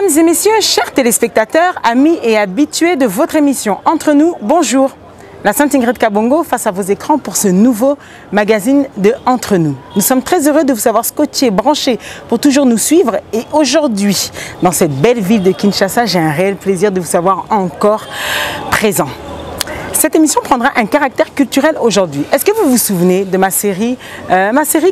Mesdames et messieurs, chers téléspectateurs, amis et habitués de votre émission Entre nous, bonjour. La Sainte Ingrid Kabongo face à vos écrans pour ce nouveau magazine de Entre nous. Nous sommes très heureux de vous savoir scotché, branché pour toujours nous suivre. Et aujourd'hui, dans cette belle ville de Kinshasa, j'ai un réel plaisir de vous savoir encore présent. Cette émission prendra un caractère culturel aujourd'hui. Est-ce que vous vous souvenez de ma série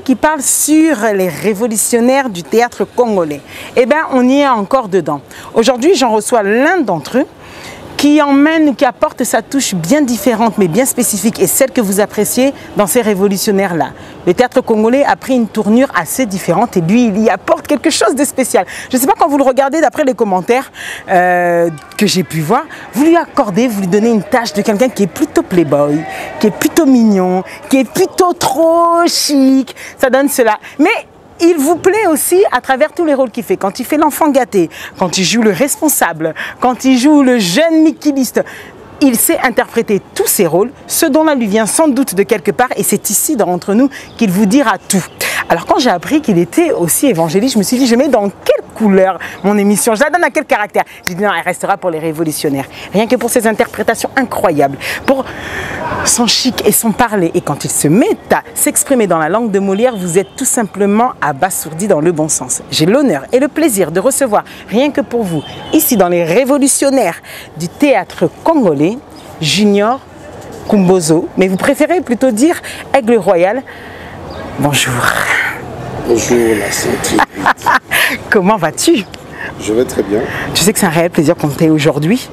qui parle sur les révolutionnaires du théâtre congolais? Eh bien, on y est encore dedans. Aujourd'hui, j'en reçois l'un d'entre eux qui emmène, qui apporte sa touche bien différente, mais bien spécifique, et celle que vous appréciez dans ces révolutionnaires-là. Le théâtre congolais a pris une tournure assez différente et lui, il y apporte quelque chose de spécial. Je ne sais pas, quand vous le regardez, d'après les commentaires que j'ai pu voir, vous lui accordez, vous lui donnez une tâche de quelqu'un qui est plutôt playboy, qui est plutôt mignon, qui est plutôt trop chic, ça donne cela. Mais il vous plaît aussi à travers tous les rôles qu'il fait. Quand il fait l'enfant gâté, quand il joue le responsable, quand il joue le jeune miquiliste, il sait interpréter tous ses rôles, ce dont là lui vient sans doute de quelque part, et c'est ici, d'entre nous, qu'il vous dira tout. Alors quand j'ai appris qu'il était aussi évangéliste, je me suis dit, je mets dans quelle couleur mon émission, je la donne à quel caractère? J'ai dit non, elle restera pour les révolutionnaires. Rien que pour ses interprétations incroyables, pour son chic et son parler. Et quand il se met à s'exprimer dans la langue de Molière, vous êtes tout simplement abasourdi dans le bon sens. J'ai l'honneur et le plaisir de recevoir, rien que pour vous, ici dans les révolutionnaires du théâtre congolais, Junior Kumbozo. Mais vous préférez plutôt dire Aigle Royal. Bonjour. Bonjour la Sainte. Comment vas-tu? Je vais très bien. Tu sais que c'est un réel plaisir qu'on t'ait aujourd'hui.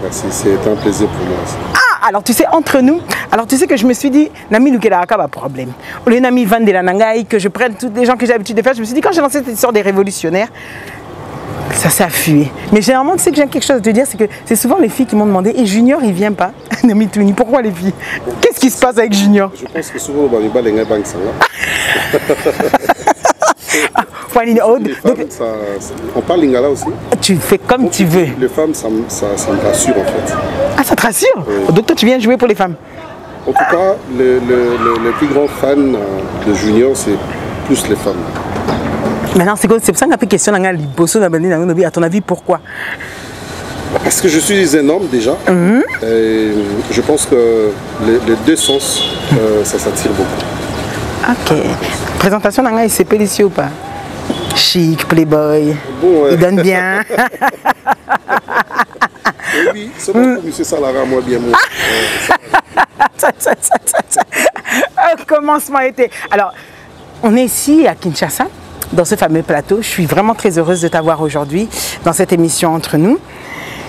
Merci, c'est un plaisir pour moi aussi. Ah, alors tu sais, entre nous, alors tu sais que je me suis dit, Nami Lukelaka va problème. Au lieu Nami Van de la Nangaï, que je prenne tous les gens que j'ai l'habitude de faire, je me suis dit, quand j'ai lancé cette histoire des révolutionnaires, ça s'est afflué. Mais généralement, tu sais que j'ai quelque chose à te dire, c'est que c'est souvent les filles qui m'ont demandé, et Junior, il vient pas? Nami Touni, pourquoi les filles? Qu'est-ce qui se passe avec Junior? Je pense que souvent, on va les banques, ça on parle lingala aussi. Tu fais comme tu veux. Les femmes, ça me rassure en fait. Ah, ça te rassure? Oui. Donc toi, tu viens jouer pour les femmes? En tout cas, le plus grand fan de Junior, c'est plus les femmes. Maintenant, c'est pour ça que j'ai pris question à ton avis, pourquoi? Parce que je suis un homme déjà. Et je pense que les deux sens, ça s'attire beaucoup. Ok. Présentation d'Anga, il s'est ici ou pas? Chic, playboy, bon, ouais. Il donne bien. Oui, c'est bon pour M. Salara, moi bien moi. Commencement été. Alors, on est ici à Kinshasa, dans ce fameux plateau. Je suis vraiment très heureuse de t'avoir aujourd'hui dans cette émission Entre nous.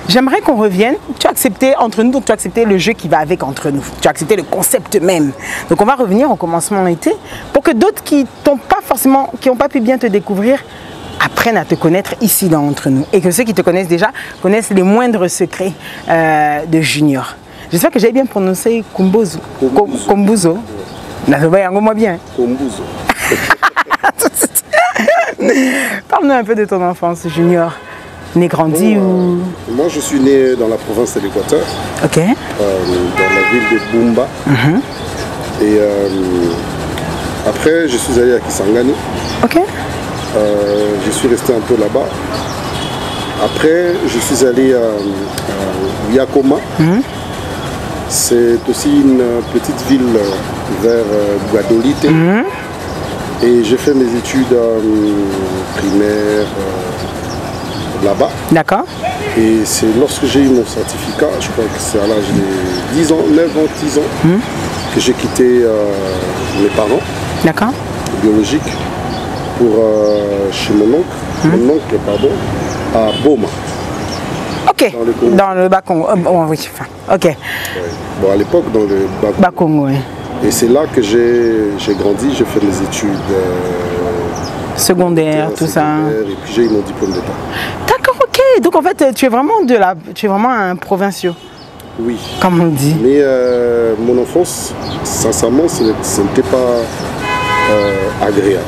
J'aimerais qu'on revienne. Tu as accepté Entre nous, donc tu as accepté le jeu qui va avec Entre nous. Tu as accepté le concept même. Donc on va revenir au commencement été pour que d'autres qui n'ont pas forcément, qui n'ont pas pu bien te découvrir, apprennent à te connaître ici dans Entre nous. Et que ceux qui te connaissent déjà connaissent les moindres secrets de Junior. J'espère que j'ai bien prononcé Kumbozo. Kumbozo. Moi bien. Kumbozo. Parle-nous un peu de ton enfance, Junior. Né, grandi ou... Moi, je suis né dans la province de l'Équateur, okay. Dans la ville de Bumba. Et après, je suis allé à Kisangani. Okay. Je suis resté un peu là-bas. Après, je suis allé à Yakoma. C'est aussi une petite ville vers Guadolite. Et j'ai fait mes études primaires là-bas. D'accord. Et c'est lorsque j'ai eu mon certificat, je crois que c'est à l'âge de 10 ans, 9 ans, 10 ans, que j'ai quitté mes parents. D'accord. Biologiques pour chez mon oncle, à Boma. Ok. Dans le Bas-Congo. Oui. Ok. Ouais. Bon, à l'époque, dans le Bas-Congo, oui. Et c'est là que j'ai grandi, j'ai fait mes études secondaires, tout ça. Et puis j'ai eu mon diplôme d'état. D'accord, ok. Donc en fait, tu es vraiment un provinciaux. Oui. Comme on dit. Mais mon enfance, sincèrement, ce n'était pas agréable.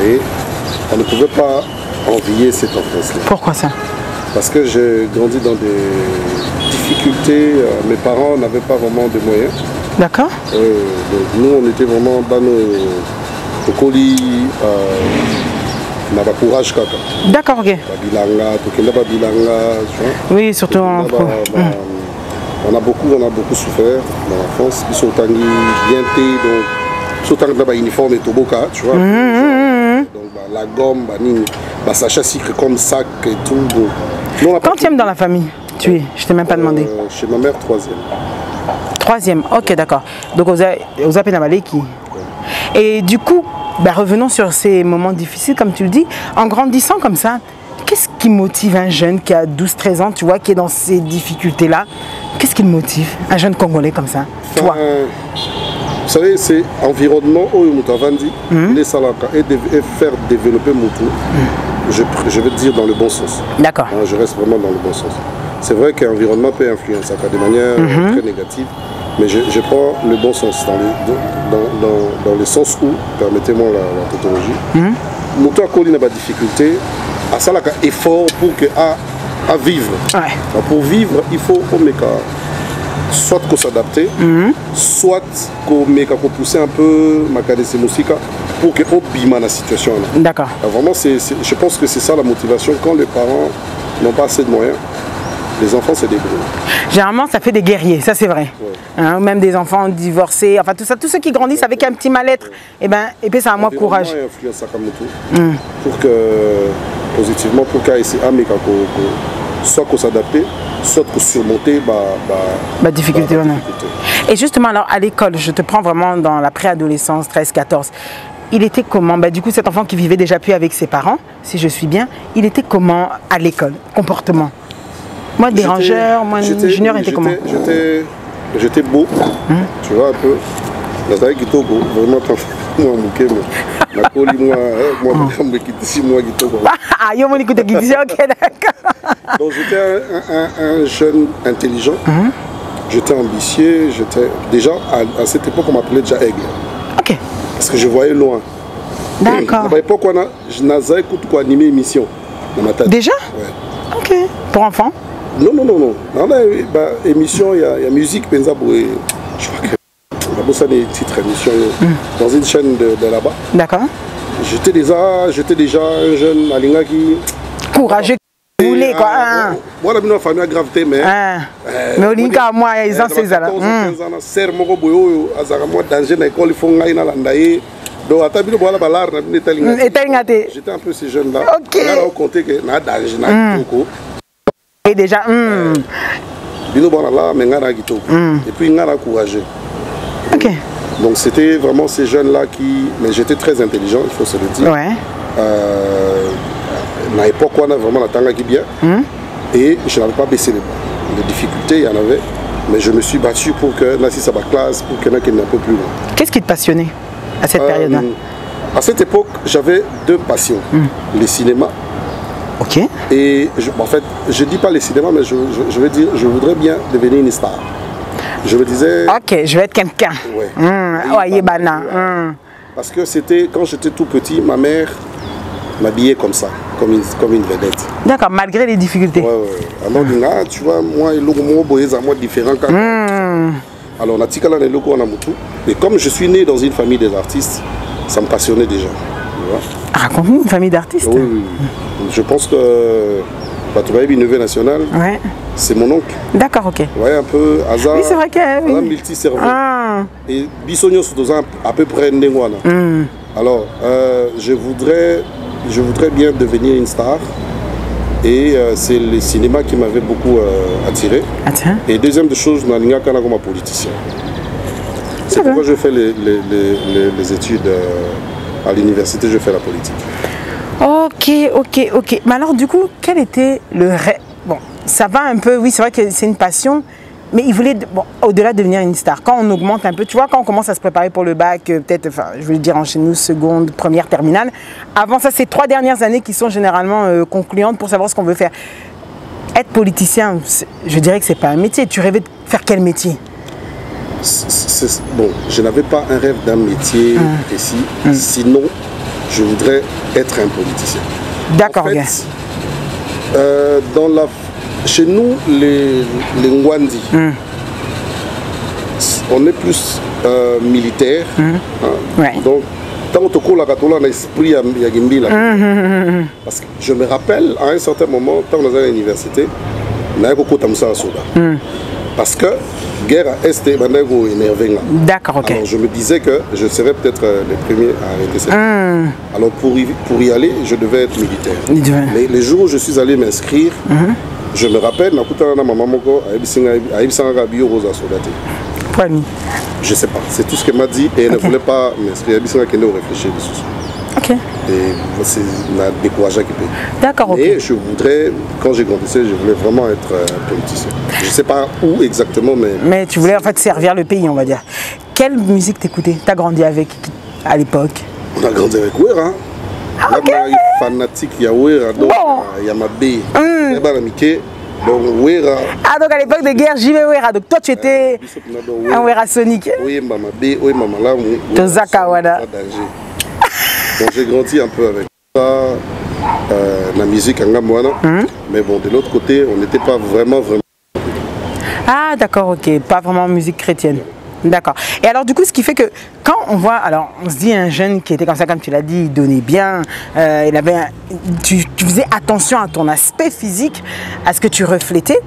Et on ne pouvait pas envier cette enfance-là. Pourquoi ça? Parce que j'ai grandi dans des difficultés. Mes parents n'avaient pas vraiment de moyens. D'accord. Donc nous, on était vraiment dans nos colis, n'a pas courage kaka. D'accord, ok. Babilanga, Tokenda Babilanga, oui, surtout en on a beaucoup souffert dans l'enfance. Ils sont tanguis bien té, donc ils sont tanguis dans uniforme et toboka, tu vois. Donc la gomme, Sacha sucre comme sac et tout. Donc, quand tu aimes dans la famille, tu es, je t'ai même pas demandé. Chez ma mère, 3e. 3e, ok, d'accord. Donc vous avez pénalé qui. Et du coup, revenons sur ces moments difficiles, comme tu le dis, en grandissant comme ça. Qu'est-ce qui motive un jeune qui a 12-13 ans, tu vois, qui est dans ces difficultés-là? Qu'est-ce qui le motive, un jeune Congolais comme ça, toi? Vous savez, c'est environnement où Moutavandi, les Salaka, et faire développer Moutou, je vais te dire dans le bon sens. D'accord. Je reste vraiment dans le bon sens. C'est vrai qu'un environnement peut influencer de manière très négative, mais je prends le bon sens, dans le sens où, permettez-moi la tautologie, Moutou a connu des difficultés, à ça, effort pour que à vivre. Ouais. Pour vivre, il faut soit qu'on s'adapte, soit qu'on pousse un peu ma musique pour qu'on bime la situation. D'accord. Vraiment, je pense que c'est ça la motivation. Quand les parents n'ont pas assez de moyens, les enfants se débrouillent. Généralement, ça fait des guerriers, ça c'est vrai. Ouais. Hein, même des enfants divorcés, enfin tout ça, tous ceux qui grandissent avec un petit mal-être, et puis ça a moins courage. Pour que positivement, pour qu'il soit qu'on s'adapte, soit qu'on surmonter difficulté. Et justement, alors à l'école, je te prends vraiment dans la préadolescence, 13-14. Il était comment, du coup, cet enfant qui vivait déjà plus avec ses parents, si je suis bien, il était comment à l'école, comportement? Moi, dérangeur, moi, junior, était comment? J'étais beau, tu vois un peu. Là, qui beau, vraiment, moi, ma coli, moi, ah, yo, ok, d'accord. Donc, j'étais un jeune intelligent, j'étais ambitieux, déjà, à cette époque, on m'appelait déjà Aigle. Ok. Parce que je voyais loin. D'accord. À l'époque, je n'avais pas animé une émission dans ma tête. Déjà? Ouais. Ok. Pour enfants? Non. Dans l'émission, il y a musique, je crois que ça des titres émission dans une chaîne de là-bas. D'accord. J'étais déjà un jeune Alinga qui... Courageux, qui voulait quoi. Moi, la famille a gravité, mais... Mais Olinka, moi, ils ont 16 ans. 15 ans, serre mon boyo, azara moi danger dans l'école, ils font ngaïna landaye. Donc, à tabino boala balar, j'étais un peu ces jeunes-là. Ok. On a compté que na danger na kitoko. Et déjà, bino boala là, mais ngana kitoko. Et puis ngana courageux. Ok. Donc c'était vraiment ces jeunes-là qui... Mais j'étais très intelligent, il faut se le dire. Ouais. À l'époque, on a vraiment la tanga qui bien. Et je n'avais pas baissé les bras. Les difficultés, il y en avait. Mais je me suis battu pour que Nassi Saba classe, pour qu'il y en ait qui n'aient un peu plus loin. Qu'est-ce qui te passionnait à cette période-là? À cette époque, j'avais 2 passions. Le cinéma. Ok. Et en fait, je ne dis pas le cinéma, mais je veux dire, je voudrais bien devenir une star. Je me disais... Ok, je vais être quelqu'un. Ouais. Parce que c'était, quand j'étais tout petit, ma mère m'habillait comme ça, comme une vedette. D'accord, malgré les difficultés. Ouais. Alors, tu vois, moi, le logo est différent. Alors, on a tika le logo, on a Moutou. Mais comme je suis né dans une famille des artistes, ça me passionnait déjà. Raconte-nous une famille d'artistes. Oui. Je pense que... Tu vois, une neveu nationale, c'est mon oncle. D'accord, ok. Vous voyez un peu, hasard. Oui, c'est vrai que... Oui. Multi-cerveau. Et Bissonio, c'est à peu près Ndengwana. Alors, je voudrais bien devenir une star. Et c'est le cinéma qui m'avait beaucoup attiré. Et deuxième chose, je suis un politicien. C'est pourquoi je fais les études à l'université, je fais la politique. Ok. Mais alors, du coup, quel était le rêve? Bon, ça va un peu, oui, c'est vrai que c'est une passion, mais il voulait, au-delà de devenir une star, quand on augmente un peu, tu vois, quand on commence à se préparer pour le bac, peut-être, enfin, je veux dire, chez nous, seconde, première, terminale, avant ça, c'est 3 dernières années qui sont généralement concluantes pour savoir ce qu'on veut faire. Être politicien, je dirais que c'est pas un métier. Tu rêvais de faire quel métier? Bon, je n'avais pas un rêve d'un métier précis, sinon... Je voudrais être un politicien. D'accord, en fait, chez nous, les Ngwandi, on est plus militaires. Donc, tant que tu as un esprit, il y a Gimbila. Parce que je me rappelle, à un certain moment, quand on était à l'université, on a beaucoup de soda. Parce que guerre à Est est énervé. D'accord, ok. Alors je me disais que je serais peut-être les premiers à arrêter cette Alors pour y aller, je devais être militaire. Mais les jours où je suis allé m'inscrire, je me rappelle, je ne sais pas, c'est tout ce qu'elle m'a dit et elle ne voulait pas m'inscrire. Elle réfléchir dessus. Ok. Et c'est la découragé qui peut. D'accord, ok. Et je voudrais, quand j'ai grandissé, je voulais vraiment être politicien. Je ne sais pas où exactement, mais... Mais tu voulais en fait servir le pays, on va dire. Quelle musique t'écoutais? T'as grandi avec à l'époque? On a grandi avec Wera. Ah, ok. Là, fanatique, il y a Wera, donc il y a ma B. Donc Wera. Ah, donc à l'époque de guerre, j'y vais Wera. Donc toi, tu étais un Wera Sonic. Oui, maman B, oui, maman là. Tozaka Wada. Donc j'ai grandi un peu avec ça, la musique en Gamouana. Mais bon, de l'autre côté, on n'était pas vraiment. Ah, d'accord, ok. Pas vraiment musique chrétienne. D'accord. Et alors, du coup, ce qui fait que quand on voit, alors, on se dit un jeune qui était comme ça, comme tu l'as dit, il donnait bien, il avait, tu faisais attention à ton aspect physique, à ce que tu reflétais.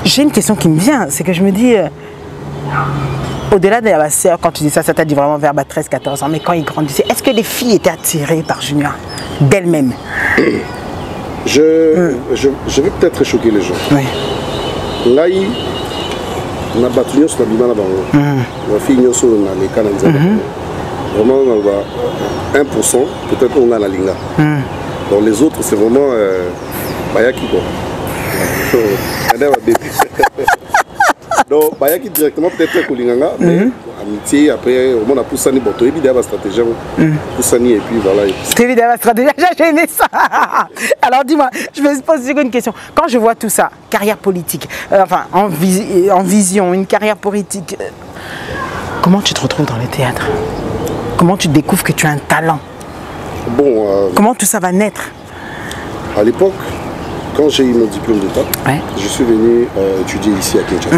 J'ai une question qui me vient, c'est que je me dis, au-delà de la sœur, quand tu dis ça, ça t'a dit vraiment vers 13-14 ans, mais quand il grandissait, est-ce que les filles étaient attirées par Junior d'elles-mêmes? Je vais peut-être choquer les gens. Oui. Là, on a battu sur la bimana bango. La fille sur les canadiens. Vraiment, on va 1%, peut-être on a la linga. Donc les autres, c'est vraiment Bayaki quoi. Donc Bayaki directement peut-être Kolinganga, mais amitié après on a poussé boto et puis la stratégie poussé et puis voilà. C'est évidemment la stratégie, j'ai aimé ça. Alors dis-moi, je vais te poser une question. Quand je vois tout ça, carrière politique, enfin en vision, une carrière politique, comment tu te retrouves dans le théâtre? Comment tu découvres que tu as un talent? Bon. Comment tout ça va naître? À l'époque, quand j'ai eu mon diplôme d'État, je suis venu étudier ici à Kinshasa.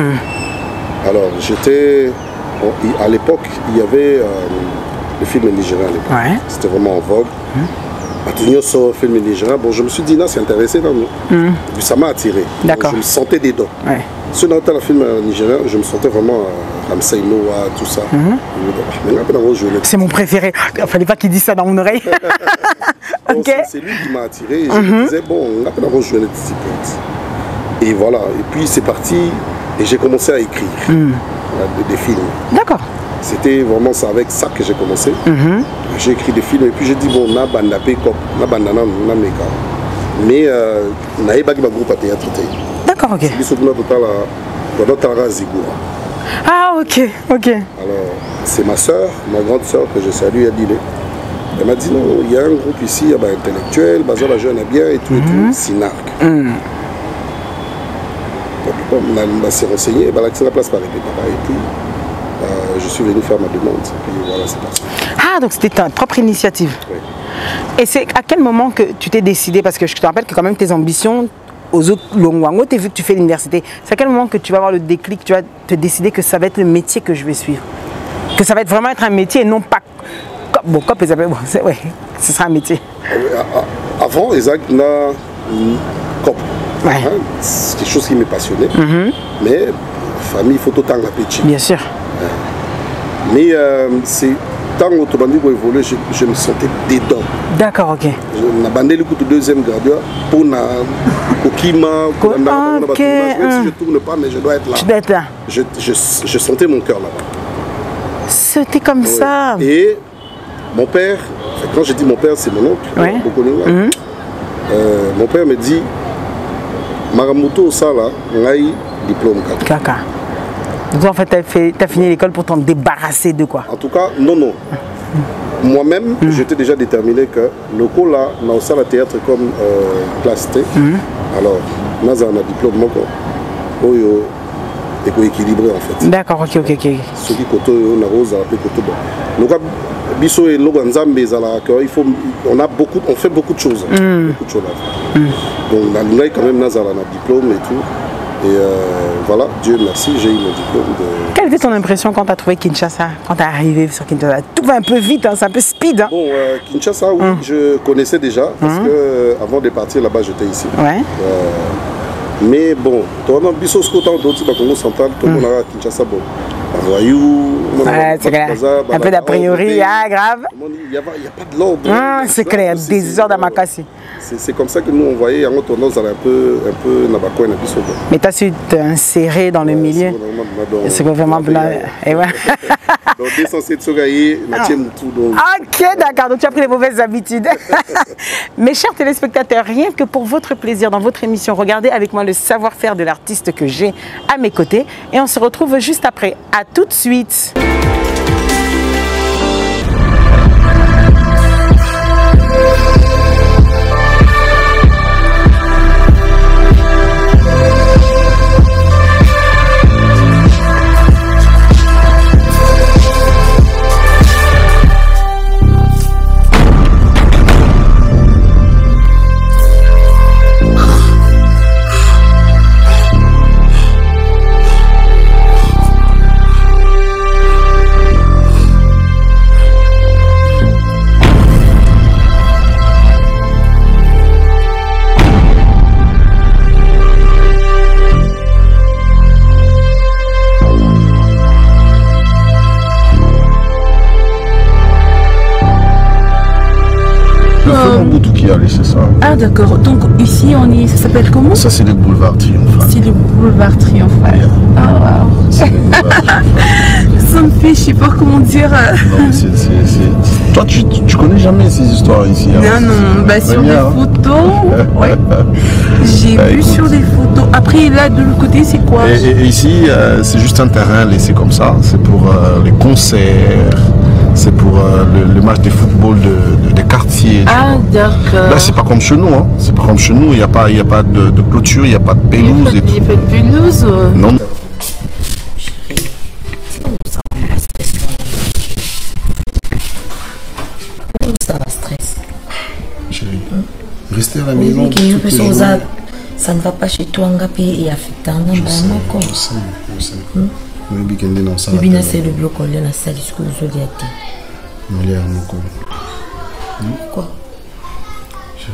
Alors j'étais, à l'époque, il y avait le film nigérien à l'époque. C'était vraiment en vogue. Attention sur le film nigérien. Bon, je me suis dit, non, c'est intéressé, ça m'a attiré. D'accord. Je me sentais dedans. Sur le film nigérien, je me sentais vraiment Ramsey Noah, tout ça. C'est mon préféré. Il ne fallait pas qu'il dise ça dans mon oreille. Okay. C'est lui qui m'a attiré. Et je me disais, bon, on a pas rejoint les disciplines. Et voilà. Et puis c'est parti. Et j'ai commencé à écrire des films. D'accord. C'était vraiment ça, avec ça que j'ai commencé. J'ai écrit des films. Et puis j'ai dit, bon, on a bandapé comme, on a bandana, on a méga. Mais on a pas de groupe à théâtre. D'accord, ok. Ah, ok, ok. Alors, c'est ma soeur, ma grande soeur que je salue, Adile. Elle m'a dit non, il y a un groupe ici, il y a un intellectuel, Bazola jeune à bien et tout, Sinarc. On s'est renseigné, la place par les papas. Et puis, je suis venu faire ma demande. Et puis voilà, c'est parti. Ah, donc c'était ta propre initiative. Oui. Et c'est à quel moment que tu t'es décidé, parce que je te rappelle que quand même tes ambitions, aux autres Longwango, tu as vu que tu fais l'université. C'est à quel moment que tu vas avoir le déclic, tu vas te décider que ça va être le métier que je vais suivre? Que ça va être vraiment être un métier et non pas... Bon, COP, bon, ouais, ce sera un métier. Avant, Isaac n'a COP. Ouais. Hein, c'est quelque chose qui me passionnait. Mais famille, il faut autant la petite. Bien sûr. Mais c'est... Tant que tu pour évoluer, je me sentais dedans. D'accord, ok. Je bandé le coup de deuxième gradua pour na Kokima, même si je ne tourne pas, mais je dois être là. Tu dois être là. Je sentais mon cœur là-bas. C'était comme ça. Et mon père, quand je dis mon père, c'est mon oncle. Mon père me dit, Maramuto Sala, ngai diplôme Kaka. Donc en fait, tu as fini l'école pour t'en débarrasser de quoi? En tout cas, non. Moi-même, j'étais déjà déterminé que le coup là, dans le théâtre comme classe T, alors, nous avons un diplôme équilibré en fait. D'accord, ok. Ce qui côté on a rose à la côté bon. Donc biso et loganzambe on fait beaucoup de choses. Beaucoup de choses à faire. Donc on a quand même un diplôme et tout. Et voilà, Dieu merci, j'ai eu mon diplôme de... Quel était ton impression quand tu as trouvé Kinshasa, quand tu es arrivé sur Kinshasa? Tout va un peu vite, hein, c'est un peu speed. Hein. Bon, Kinshasa, oui, je connaissais déjà, parce que avant de partir là-bas, j'étais ici. Ouais. Mais bon, tu as un biso scotant d'autres Congo central, tout le monde a Kinshasa, bon. Voyou, c'est clair. Un peu d'a priori, ah, grave. Il n'y a pas de l'ordre. C'est clair, des ordres à Makassi. C'est comme ça que nous on voyait, en tendance à un peu Nabakoy, mais tu as su t'insérer dans le milieu. C'est vraiment blanc. Et ouais. Donc, censé ok, d'accord, donc tu as pris les mauvaises habitudes. Mes chers téléspectateurs, rien que pour votre plaisir dans votre émission, regardez avec moi le savoir-faire de l'artiste que j'ai à mes côtés. Et on se retrouve juste après. À tout de suite. C'est ça. Ah d'accord, donc ici on est, ça s'appelle comment? Ça c'est le boulevard Triomphal. C'est le boulevard Triomphal. Yeah. Ah waouh. Ça me fait, je sais pas comment dire. Non, Toi tu connais jamais ces histoires ici. Hein? Non, bah sur des photos, ouais. J'ai vu écoute. Sur des photos. Après là de l'autre côté c'est quoi? Et ici c'est juste un terrain laissé comme ça, c'est pour les concerts. C'est pour le match de football de quartier. Ah d'accord. Là c'est pas comme chez nous, hein. C'est pas comme chez nous, il n'y a pas de clôture, il n'y a pas de pelouse. Il n'y a pas de pelouse. Non. Ça va stress. Chérie, rester à la maison. Ça ne va pas chez toi, Ngapi et affectant. Je sais. C'est le bloc on la salle jusqu'au zodiaque. Quoi?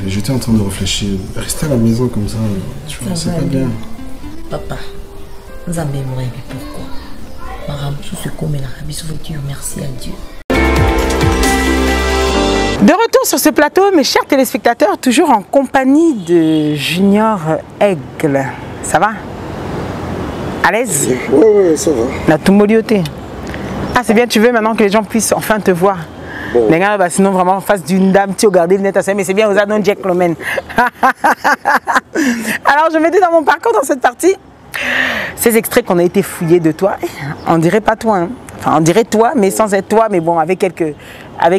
J'étais en train de réfléchir. Rester à la maison comme ça, c'est pas bien. Papa, nous avons mémoire pourquoi. Maram, tout ce qu'on met là, merci à Dieu. De retour sur ce plateau, mes chers téléspectateurs, toujours en compagnie de Junior Aigle. Ça va? À l'aise? Ouais, ça va. La Tumolioté. Ah, c'est bien, tu veux maintenant que les gens puissent enfin te voir. Bon. Les gars, bah, sinon vraiment en face d'une dame, tu regardes le net à ça, mais c'est bien, vous avez un Jack Lomen. Alors, je mettais dans mon parcours dans cette partie ces extraits qu'on a été fouillés de toi. On dirait pas toi, hein. Enfin, on dirait toi, mais sans être toi, mais bon, avec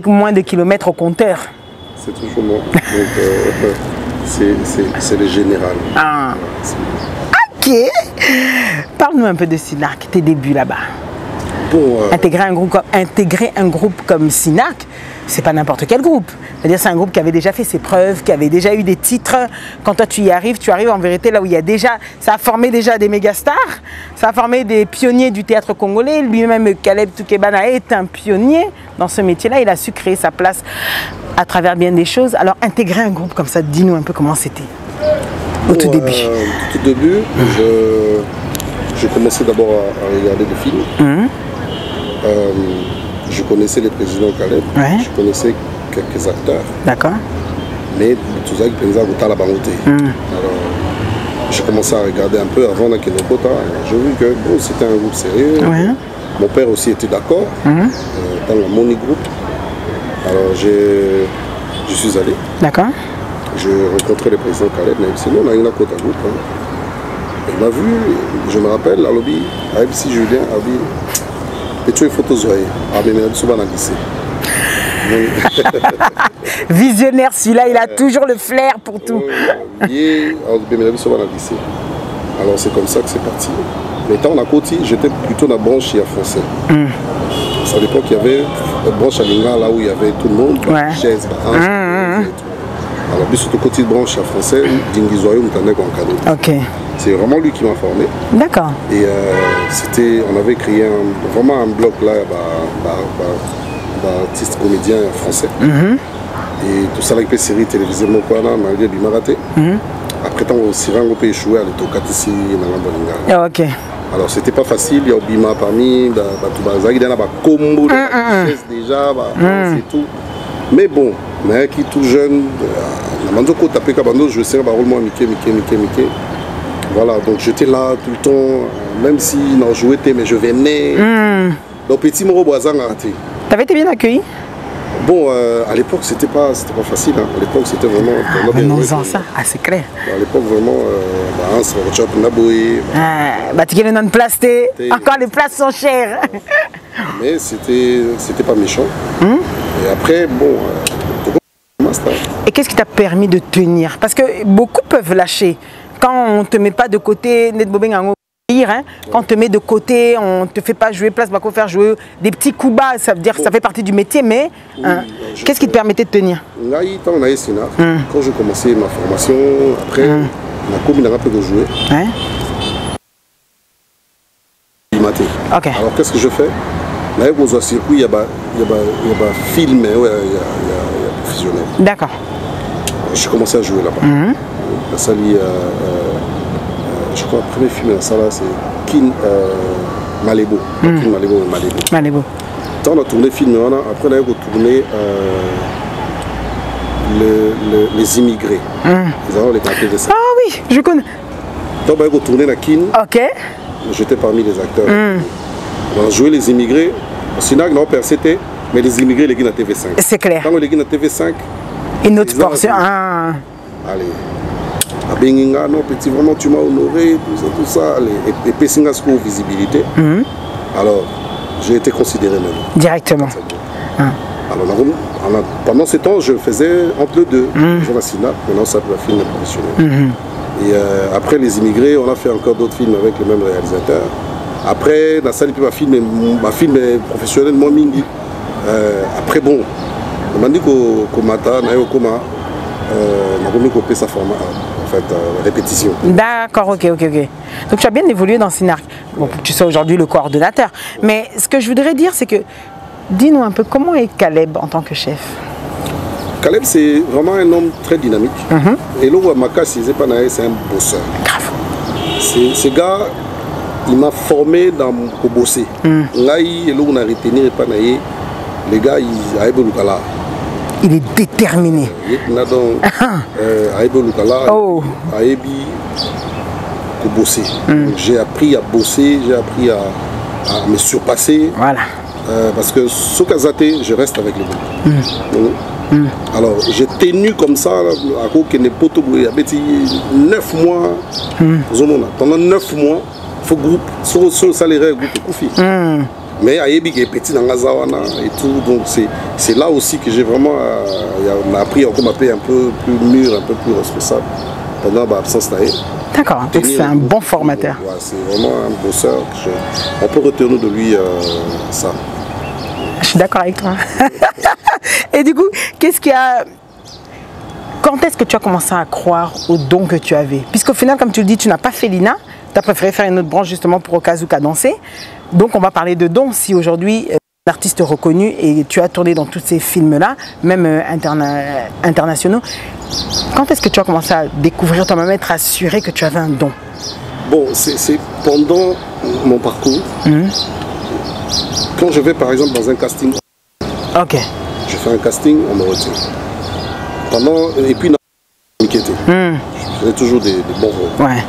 moins de kilomètres au compteur. C'est toujours moi. Donc, c'est le général. Ah. Ok. Parle-nous un peu de Sinark, tes débuts là-bas. Bon, intégrer un groupe comme Sinark, c'est pas n'importe quel groupe. C'est-à-dire c'est un groupe qui avait déjà fait ses preuves, qui avait déjà eu des titres. Quand toi tu arrives en vérité là où il y a déjà, ça a formé déjà des méga stars, ça a formé des pionniers du théâtre congolais. Lui-même, Caleb Toukebana est un pionnier dans ce métier-là. Il a su créer sa place à travers bien des choses. Alors intégrer un groupe comme ça, dis-nous un peu comment c'était au tout début. Au tout début, je commençais d'abord à regarder des films. Je connaissais le président Caleb, je connaissais quelques acteurs. D'accord. Mais tout ça, il pensait à la bangoté. Alors, j'ai commencé à regarder un peu avant qu'il ne pas. J'ai vu que bon, c'était un groupe sérieux. Mon père aussi était d'accord dans le Money Group. Alors, je suis allé. D'accord. J'ai rencontré le président Caleb, mais sinon, on a une côte à groupe. Il m'a vu, je me rappelle, à l'obby, à MC Julien, à l'obby. Et tu es photozoé, à Bénédicte souvent dans le lycée. Visionnaire, celui-là, il a toujours le flair pour tout. Et à Bénédicte souvent dans le lycée. Alors c'est comme ça que c'est parti. Mais quand on a côté, j'étais plutôt dans la branche français. À l'époque, il y avait une branche à Linga, là où il y avait tout le monde, chaise, et tout. Alors, surtout côté de branche français, Dingizoyo Mutanek en cadeau. Ok. C'est vraiment lui qui m'a formé. D'accord. Et on avait créé vraiment un bloc là, d'artistes comédiens français. Et tout ça, avec les séries télévisées, Mokwana, malgré du Maraté. Après, tant aussi, on peut échouer à l'Etokatisi, Nalambolinga. Ok. Alors, c'était pas facile, il y a Obima parmi, il y a Combo, déjà, c'est tout. Mais bon, mais qui tout jeune, je sais, Mickey. Voilà, donc j'étais là tout le temps, même si non, je jouais, mais je venais. Donc, petit Moro Boisang a raté. T'avais été bien accueilli? Bon, à l'époque, c'était pas facile. Hein. À l'époque, c'était vraiment. C'est clair. À l'époque, vraiment, encore les places sont chères. Mais c'était pas méchant. Et après, bon, et qu'est-ce qui t'a permis de tenir? Parce que beaucoup peuvent lâcher. Quand on ne te met pas de côté, quand on te met de côté, on ne te fait pas jouer place, on va faire jouer des petits coups bas, ça veut dire que ça fait partie du métier, mais qu'est-ce qui te permettait de tenir? Quand j'ai commencé ma formation, après, ma commune n'a pas pu jouer. Okay. Alors qu'est-ce que je fais? Là, il y a un film, il y a professionnel. D'accord. J'ai commencé à jouer là-bas. La salle, je crois que le premier film, c'est Kin Malébo. Malébo. Quand on a tourné le film, après on a tourné les immigrés. Ils ont les papiers de ça. Ah oui, je connais. Quand on a tourné la Kin, j'étais parmi les acteurs. On a joué les immigrés. Sinon, on a persété, mais les immigrés, les guides à TV5. C'est clair. Quand les guides à TV5, une autre portion. Allez. À Benginga, non, petit, vraiment, tu m'as honoré, tout ça. Et Pessinga, c'est visibilité. Alors, j'ai été considéré même. Directement. Alors, pendant ce temps, je faisais entre les deux. J'ai la Sina, maintenant, ça peut film professionnel. Et après, les immigrés, on a fait encore d'autres films avec le même réalisateur. Après, dans la salle, ma film est professionnel, moi, Mingi. Après, bon, on m'a dit qu'au matin, on a coupé sa format. En fait, répétition. D'accord, ok. Donc tu as bien évolué dans Synarc. Bon, tu sais aujourd'hui le coordonnateur. Mais ce que je voudrais dire, c'est que dis-nous un peu comment est Caleb en tant que chef. Caleb, c'est vraiment un homme très dynamique. Et là où Maka, c'est un bosseur. Grave. Ce gars, il m'a formé dans mon bosser. Là, on a retenu les gars, ils ont il est déterminé. J'ai appris à bosser, j'ai appris à me surpasser. Voilà. Parce que ce Kazate, je reste avec les gens. Alors j'ai tenu comme ça, à cause qu'il n'est pas tout il y a 9 mois. Pendant 9 mois, il faut groupe, sur le salaire, groupe Koufi. Mais Ayebi qui est petit dans Gazawana et tout, donc c'est là aussi que j'ai vraiment on a appris à m'appeler un peu plus mûr, un peu plus responsable pendant l'absence d'Aye. D'accord, donc c'est un bon formateur. Ouais, c'est vraiment un bosseur. On peut retenir de lui ça. Je suis d'accord avec toi. Et du coup, quand est-ce que tu as commencé à croire aux dons que tu avais? Puisqu'au final, comme tu le dis, tu n'as pas fait l'INA, tu as préféré faire une autre branche justement pour Okazuka danser. Donc on va parler de dons. Si aujourd'hui, un artiste reconnu et tu as tourné dans tous ces films-là, même internationaux, quand est-ce que tu as commencé à découvrir toi-même, être assuré que tu avais un don? Bon, c'est pendant mon parcours. Quand je vais par exemple dans un casting, je fais un casting, on me retient. Et puis, je faisais toujours des bons rôles. Ouais.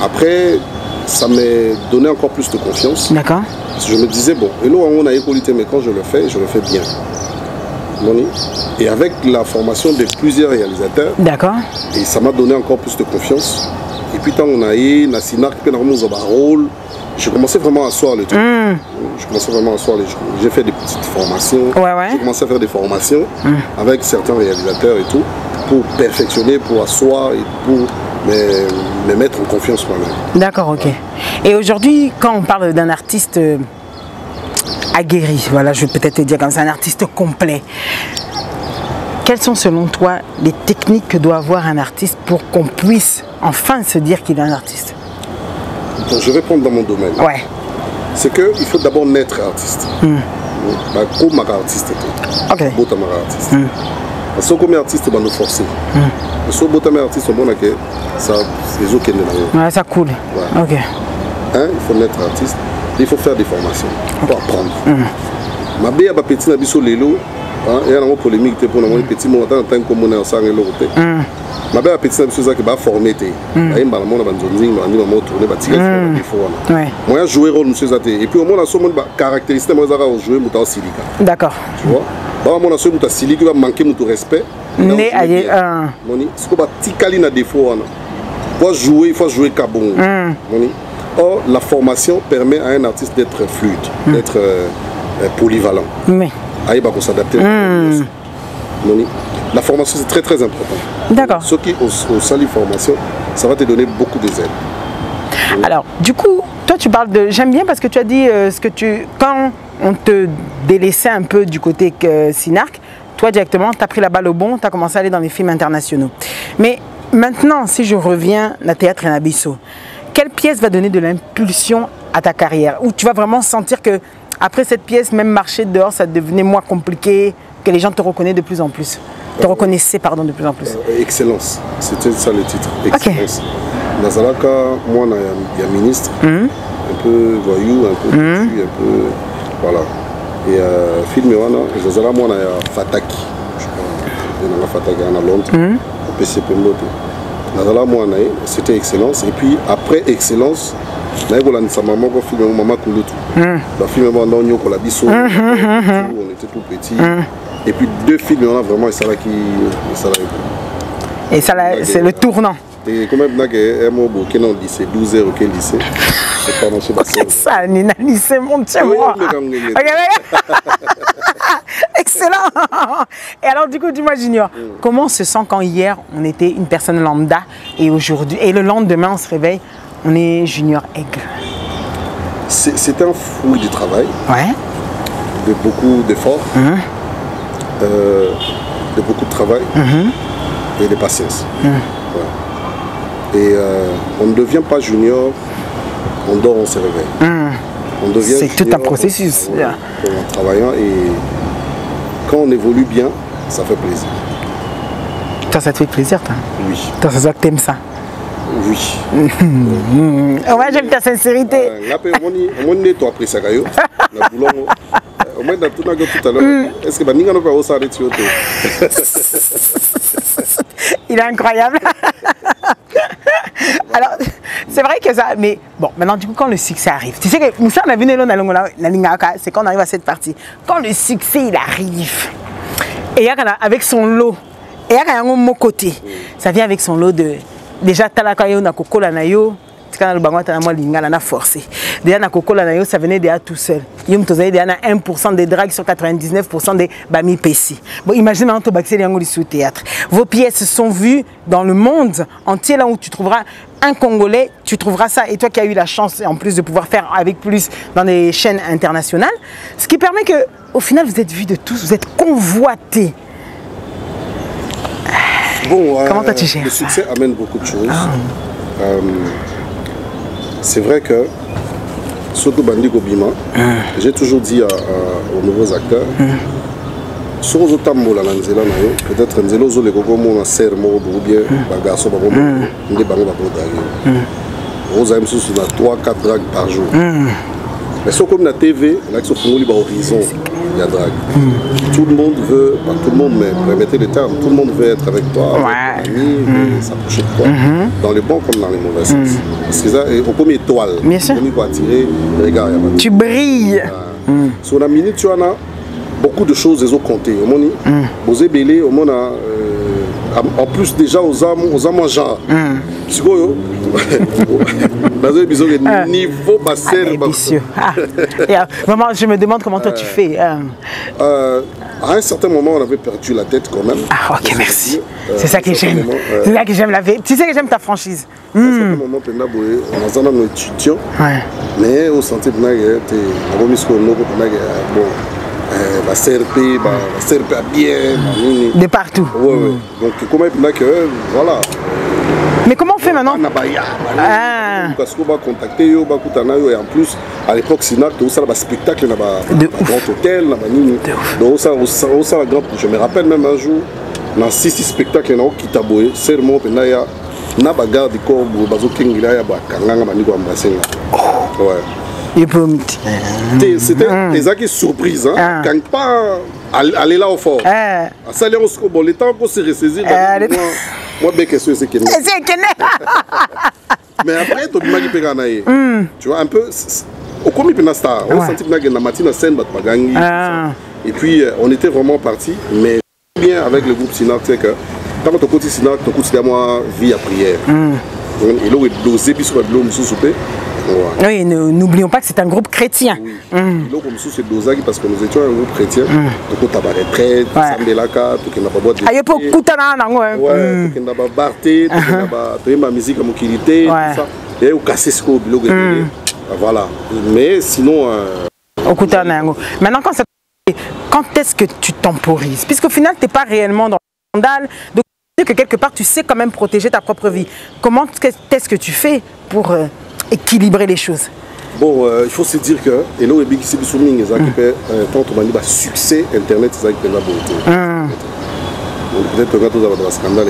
Après, ça m'a donné encore plus de confiance. D'accord. Parce que je me disais, bon, et là, on a équalité, mais quand je le fais bien. Et avec la formation de plusieurs réalisateurs, et ça m'a donné encore plus de confiance. Et puis, quand on a eu Nassina, rôle, je commençais vraiment à asseoir le truc. J'ai fait des petites formations. J'ai commencé à faire des formations avec certains réalisateurs et tout, pour perfectionner, pour asseoir et pour me mettre en confiance moi-même. D'accord, ok. Et aujourd'hui, quand on parle d'un artiste aguerri, voilà, je vais peut-être te dire comme ça, un artiste complet, Quelles sont selon toi les techniques que doit avoir un artiste pour qu'on puisse enfin se dire qu'il est un artiste? Donc, je vais prendre dans mon domaine. Ouais. C'est qu'il faut d'abord naître artiste. Comme artiste. Ok. Artiste. Parce que comme artiste, on va nous forcer. Parce que comme artiste, on va c'est ok. Ouais, ça coule. Ouais. Ok. Hein, il faut naître artiste. Il faut faire des formations pour apprendre. Ma belle a petit nabiso lelo. Il y a une polémique pour les petits mots en tant que comme on est en sang et l'autre. Ma belle a petit nabiso qui va former. Il y a une balle, on va tourner, moi je joué rôle monsieur Zate et puis au moins la somme caractéristique moi ça va jouer muta silica. D'accord. Tu vois? Bah moi la somme muta silica va manquer muta respect. Né aïe moni ce que ba tikali na défaut ana. Pour jouer il faut jouer kabon. Moni. Or la formation permet à un artiste d'être fluide, d'être polyvalent. Mais aïe ba qu'on s'adapter. Moni. La formation c'est très très important. D'accord. Ce qui au sali formation, ça va te donner beaucoup de aides. Alors, du coup, toi tu parles de... J'aime bien parce que tu as dit ce que tu... Quand on te délaissait un peu du côté Synarque, toi directement, tu as pris la balle au bon, tu as commencé à aller dans les films internationaux. Mais maintenant, si je reviens à Théâtre Nabiso, quelle pièce va donner de l'impulsion à ta carrière? Où tu vas vraiment sentir que après cette pièce, même marcher dehors, ça devenait moins compliqué, que les gens te reconnaissent de plus en plus. Te reconnaissaient, pardon, de plus en plus. Excellence, c'était ça le titre. Excellence. Nazalaka, moi, il y a ministre, un peu voyou, un peu tutu, un peu. Voilà. Et film, Nazala, moi, il y a Fataki. Je crois. Il y a Fataki à Londres, au PCP Moto. Nazala, moi, c'était Excellence. Et puis, après Excellence, il y a un film, Maman Kouloutou. Le film, on était tout petit. Et puis, deux films, on a vraiment, et ça là qui. Et ça, c'est le tournant. Et quand même, il y a un lycée, 12 heures au lycée. C'est ça, Nina, lycée, mon Dieu. Excellent. Et alors, du coup, dis-moi, Junior, comment on se sent quand hier, on était une personne lambda et aujourd'hui, et le lendemain, on se réveille, on est Junior Aigle? C'est un fruit du travail, ouais, de beaucoup d'efforts, de beaucoup de travail et de patience. Et on ne devient pas junior, on dort, on se réveille. C'est tout un processus. En travaillant et quand on évolue bien, ça fait plaisir. Toi, ça te fait plaisir, toi? Oui. Toi, ça se voit que t'aimes ça? Oui. Ouais, j'aime ta sincérité. Toi, après ça, au moins, dans tout à l'heure, est-ce que Baninga n'a pas s'arrêter? Il est incroyable. Alors, c'est vrai que ça... Mais bon, maintenant, du coup, quand le succès arrive, tu sais que Moussa, on a vu c'est quand on arrive à cette partie. Quand le succès, il arrive, et avec son lot, et il y a un mot côté, ça vient avec son lot de... Déjà, Talakayo, Nakokola Nayo, forcé. Déjà, Nakokola Nayo, ça venait déjà tout seul. Il y a 1% des dragues sur 99% des Bami Pessi. Bon, imaginez maintenant, tu vas au théâtre. Vos pièces sont vues dans le monde entier, là où tu trouveras un Congolais, tu trouveras ça. Et toi qui as eu la chance, en plus, de pouvoir faire avec plus dans des chaînes internationales, ce qui permet que, au final, vous êtes vus de tous, vous êtes convoités. Bon, comment tu gères le succès amène beaucoup de choses. C'est vrai que, surtout Bandi Gobima, j'ai toujours dit aux nouveaux acteurs, sur les autres mots, peut-être que les autres mots, serre ou bien bagasso, on est on a 3-4 dragues par jour. Mais sur comme la TV, là, sur l'horizon, il y a drague. Tout le monde veut, pas tout le monde, mais permettez le terme, tout le monde veut être avec toi, avec ton ami, veut s'approcher de toi, dans les bons comme dans les mauvais sens. Parce que ça, au premier étoile, on va attirer les gars. Tu brilles. Sur la minute, tu en as beaucoup de choses, ils ont compté. Au moins, vous êtes belé, au moins, en plus déjà aux âmes en genre. Dans un épisode de niveau bassin. Maman, je me demande comment toi tu fais. À un certain moment, on avait perdu la tête quand même. Ah, ok, merci. C'est ça que j'aime. C'est ça que j'aime la vie. Tu sais que j'aime ta franchise. À un certain moment, on a étudiant. Mais au santé, on a remis ce qu'on a. Bon, la CRP à bien, de partout. Ouais. Donc comment il que voilà. Mais comment on fait maintenant? Parce qu'on va contacter et en plus à l'époque Sinac ça le spectacle là-bas grand hôtel là-bas donc ça je me rappelle même un jour dans 6 spectacles là qui taboé serment penaya na bagarre du corps bazo kengila ya ba kanganga maniko embrasser là. Ouais. Et promis. C'était des actes surprises hein quand pas aller là au fort. Ça les on bon le temps pour se ressaisir moi bien question c'est que mais après tu m'as dit tu vois un peu au commis penasta on sentit que na matin scène bat bagangi et puis on était vraiment parti mais bien avec le groupe Sinac c'est que quand on côté Sinac on côté moi vie à prière et là il dosé puis sur le bleu souper. Oui, n'oublions pas que c'est un groupe chrétien. Oui. Donc, comme c'est dosage parce que nous étions un groupe chrétien. Donc, on a des retraites, Sambelaka, tout qui n'a pas boîte de. Aïe, pour Koutana, ouais, tout qui n'a pas barté, tout qui n'a pas ma musique à mon qualité, tout ça. Et au cassé ce qu'on voilà. Mais sinon. Au Koutana. Maintenant, quand est-ce que tu temporises? Puisqu'au final, tu n'es pas réellement dans le scandale. Donc, que quelque part, tu sais quand même protéger ta propre vie. Comment est-ce que tu fais pour équilibrer les choses? Bon, il faut se dire que et là où est qui souligne tant on dit succès internet c'est ça qui est la beauté. Peut-être que tu as un scandale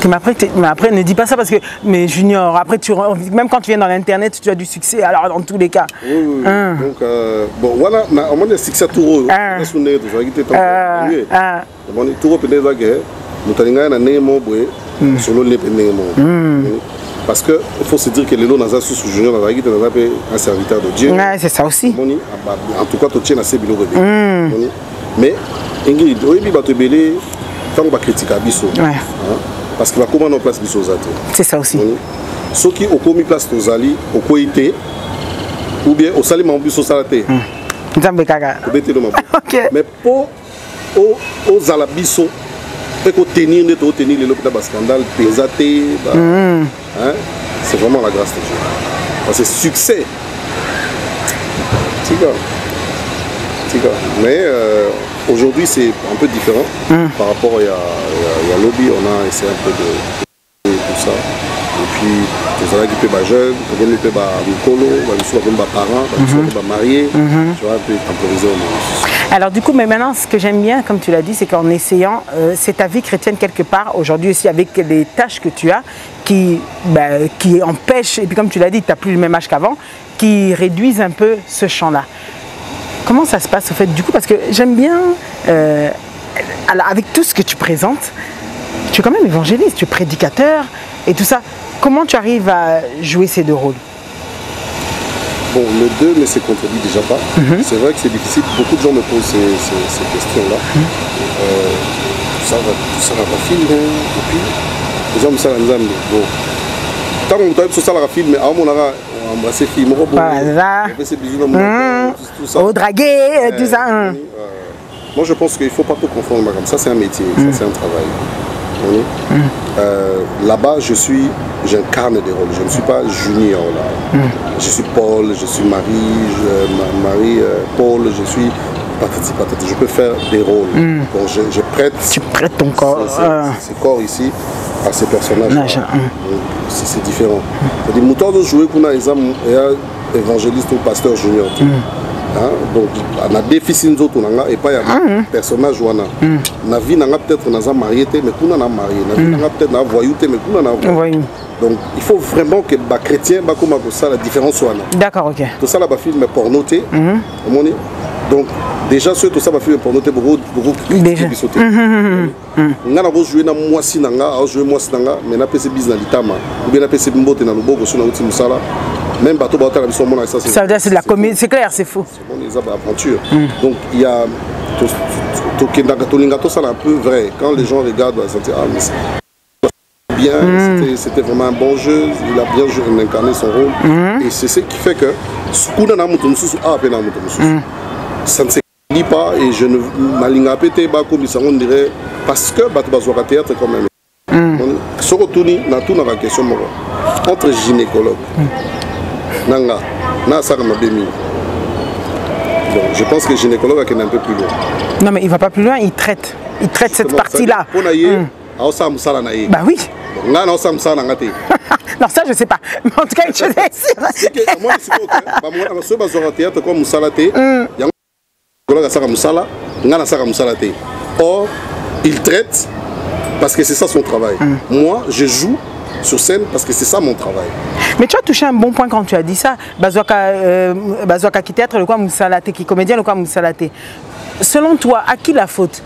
mais après ne dis pas ça parce que mais Junior après même quand tu viens dans l'internet tu as du succès alors dans tous les cas. Oui. Donc bon voilà on a succès tout rôle. On est tout ça qui était on est tout peut-être là que nous t'allons na némo boy solo les némo. Parce qu'il faut se dire que les lots dans un sous-junior dans un serviteur de Dieu. Ouais, c'est ça aussi. En tout cas, tu tiens assez bien. Mais, Ingrid, il va te béler quand on va critiquer Bisso. Parce qu'il va commander en place Bisso. C'est ça aussi. Ceux qui ont commis place aux alliés, au Koïté, ou bien au Salim Bisso Salaté. Mais pour aux Alabisso, il faut tenir les locaux de scandale, pesaté. C'est vraiment la grâce de Dieu. C'est succès. Mais aujourd'hui c'est un peu différent par rapport à lobby. On a essayé un peu de tout ça. Et puis les gens qui peuvent jeunes, qui peuvent Nicolo, qui peuvent parents, qui peuvent mariés, tu vois, un peu temporiser au moins. Alors du coup, mais maintenant, ce que j'aime bien, comme tu l'as dit, c'est qu'en essayant, c'est ta vie chrétienne quelque part, aujourd'hui aussi avec les tâches que tu as, qui empêchent, et puis comme tu l'as dit, tu n'as plus le même âge qu'avant, qui réduisent un peu ce champ-là. Comment ça se passe au fait du coup? Parce que j'aime bien, avec tout ce que tu présentes, tu es quand même évangéliste, tu es prédicateur et tout ça. Comment tu arrives à jouer ces deux rôles? Bon, le 2 ne se contredit déjà pas. C'est vrai que c'est difficile. Beaucoup de gens me posent ces questions-là. Tout ça va pas filmer. Et puis, les gens me disent, bon, quand on doit ça la film, mais à mon avis, on va embrasser film, on va faire bisous, tout ça. Au draguer, tout ça. Moi, je pense qu'il ne faut pas tout confondre, madame. Ça, c'est un métier, ça, c'est un travail. Là-bas, j'incarne des rôles. Je ne suis pas Junior là. Je suis Paul, je suis Marie, Paul, je suis patati. Je peux faire des rôles. Donc je prête. Tu prêtes ton corps. Ce corps ici à ces personnages. C'est différent. C'est des moutons de jouer qu'on a évangéliste ou pasteur junior. Donc on a des fils et pas un personnage ou na vie n'a peut-être on a marié mais qu'on a marié na vie n'a peut-être na voyou mais qu'on a voyou. Donc il faut vraiment que les chrétiens comme ça la différence soit là. D'accord, ok. Tout ça là va film pornoté. Donc déjà tout ça va film pornoté beaucoup déjà. On a joué na moisi nanga, joué moisi nanga, mais na PC business litama. Ou bien na PC mbote na loboko sur na outil musala. Même bateau bateau la mission ça c'est de la comédie, c'est clair, c'est faux. C'est bon les aventures. Donc il y a tout ça un peu vrai. Quand les gens regardent, ils se disent ah mais bien, c'était vraiment un bon jeu. Il a bien incarné son rôle. Et c'est ce qui fait que ça ne s'écrit pas et je ne m'aligne pas comme ça on dirait parce que bateau théâtre quand même. Ce retourni na tout la question entre gynécologue. Nanga, na ça m'a béni. Bon, je pense que le gynécologue est un peu plus loin. Non, mais il ne va pas plus loin, il traite cette partie-là. Bah oui. Non, ça, je ne sais pas. Mais en tout cas, une chose est sûre. Moi, c'est un théâtre comme Moussalate. Or, il traite parce que c'est ça son travail. Moi, je joue sur scène parce que c'est ça mon travail. Mais tu as touché un bon point quand tu as dit ça. Bazouaka qui théâtre, le quoi Moussalate, qui comédien, le quoi Moussalate. Selon toi, à qui la faute?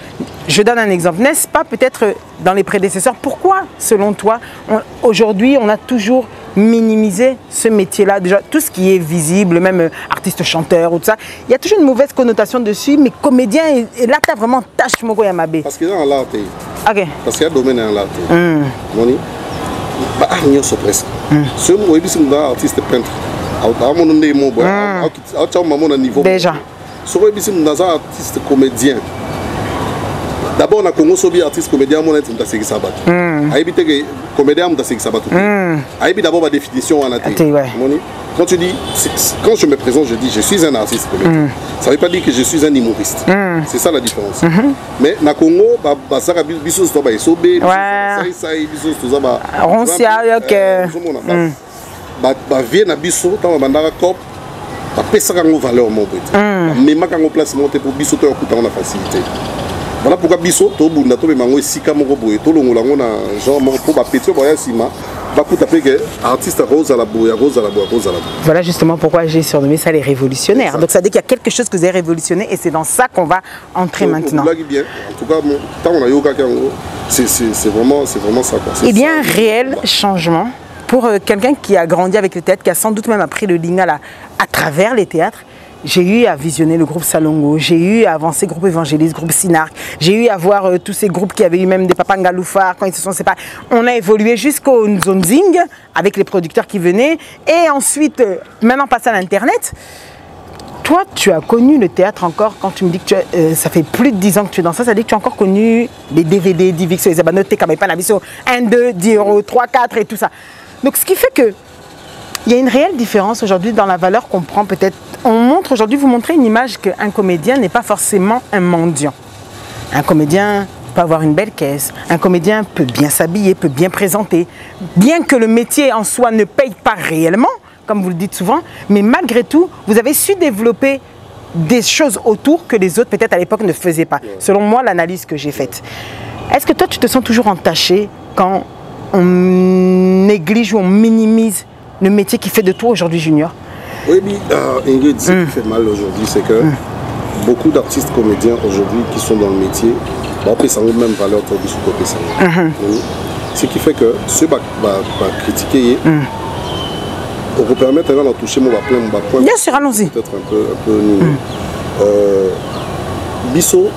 Je donne un exemple. N'est-ce pas peut-être dans les prédécesseurs? Pourquoi, selon toi, aujourd'hui, on a toujours minimisé ce métier-là? Déjà, tout ce qui est visible, même artiste chanteur ou tout ça, il y a toujours une mauvaise connotation dessus, mais comédien, et là, tu as vraiment tâche Moko Yamabe. Parce qu'il y a un l'art. Ok. Parce qu'il y a un domaine en l'art. Moni, bah, il y a presque. Ce mot est un artiste peintre. Déjà. Ce mot est un artiste comédien. D'abord, on a Congo Sobi artiste comédien, on a dit que c'est ça. Aïbité que comédien, on a dit que ça. Aïbité d'abord ma définition en athée. Quand tu dis, quand je me présente, je dis je suis un artiste comédien. Ça ne veut pas dire que je suis un humoriste. C'est ça la différence. Mais na Congo, ça a biso to ba isobe, ça biso to za ba. Ronsia ok. Ba vie na biso tant bandara cop. Ba pesa kango valeur mon petit. Mais ma kango place monter pour biso to okuta on a facilité. Voilà pourquoi biso to bunda to be mango esika moko boye to longola ngona genre moko po ba petio boya sima. Artiste rose à la boue, rose à la boue, rose à la boue. Voilà justement pourquoi j'ai surnommé ça les révolutionnaires. Donc ça veut dire qu'il y a quelque chose que vous avez révolutionné et c'est dans ça qu'on va entrer maintenant. Bien. En tout cas, tant on a yoga, c'est vraiment ça. Il y a un réel changement pour quelqu'un qui a grandi avec le théâtre, qui a sans doute même appris le lingala à travers les théâtres. J'ai eu à visionner le groupe Salongo, j'ai eu à avancer le groupe Évangéliste, groupe Sinark, j'ai eu à voir tous ces groupes qui avaient eu même des Papangaloufar quand ils se sont séparés. On a évolué jusqu'au Nzonzing avec les producteurs qui venaient et ensuite, maintenant passé à l'internet. Toi, tu as connu le théâtre encore quand tu me dis que ça fait plus de 10 ans que tu es dans ça, ça veut dire que tu as encore connu les DVD, Divix, les abonnotés, comme pas la vision 1, 2, 10 euros, 3, 4 et tout ça. Donc ce qui fait que il y a une réelle différence aujourd'hui dans la valeur qu'on prend peut-être. On montre aujourd'hui, vous montrez une image qu'un comédien n'est pas forcément un mendiant. Un comédien peut avoir une belle caisse, un comédien peut bien s'habiller, peut bien présenter. Bien que le métier en soi ne paye pas réellement, comme vous le dites souvent, mais malgré tout, vous avez su développer des choses autour que les autres peut-être à l'époque ne faisaient pas. Selon moi, l'analyse que j'ai faite. Est-ce que toi, tu te sens toujours entaché quand on néglige ou on minimise le métier qui fait de toi aujourd'hui Junior? Oui, Ingrid, ce qui fait mal aujourd'hui, c'est que beaucoup d'artistes comédiens aujourd'hui qui sont dans le métier, ont même valeur pour ce qui fait que ceux qui critiquer, on peut permettre de toucher mon point. Bien sûr, allons-y. Peut-être un peu Bisso,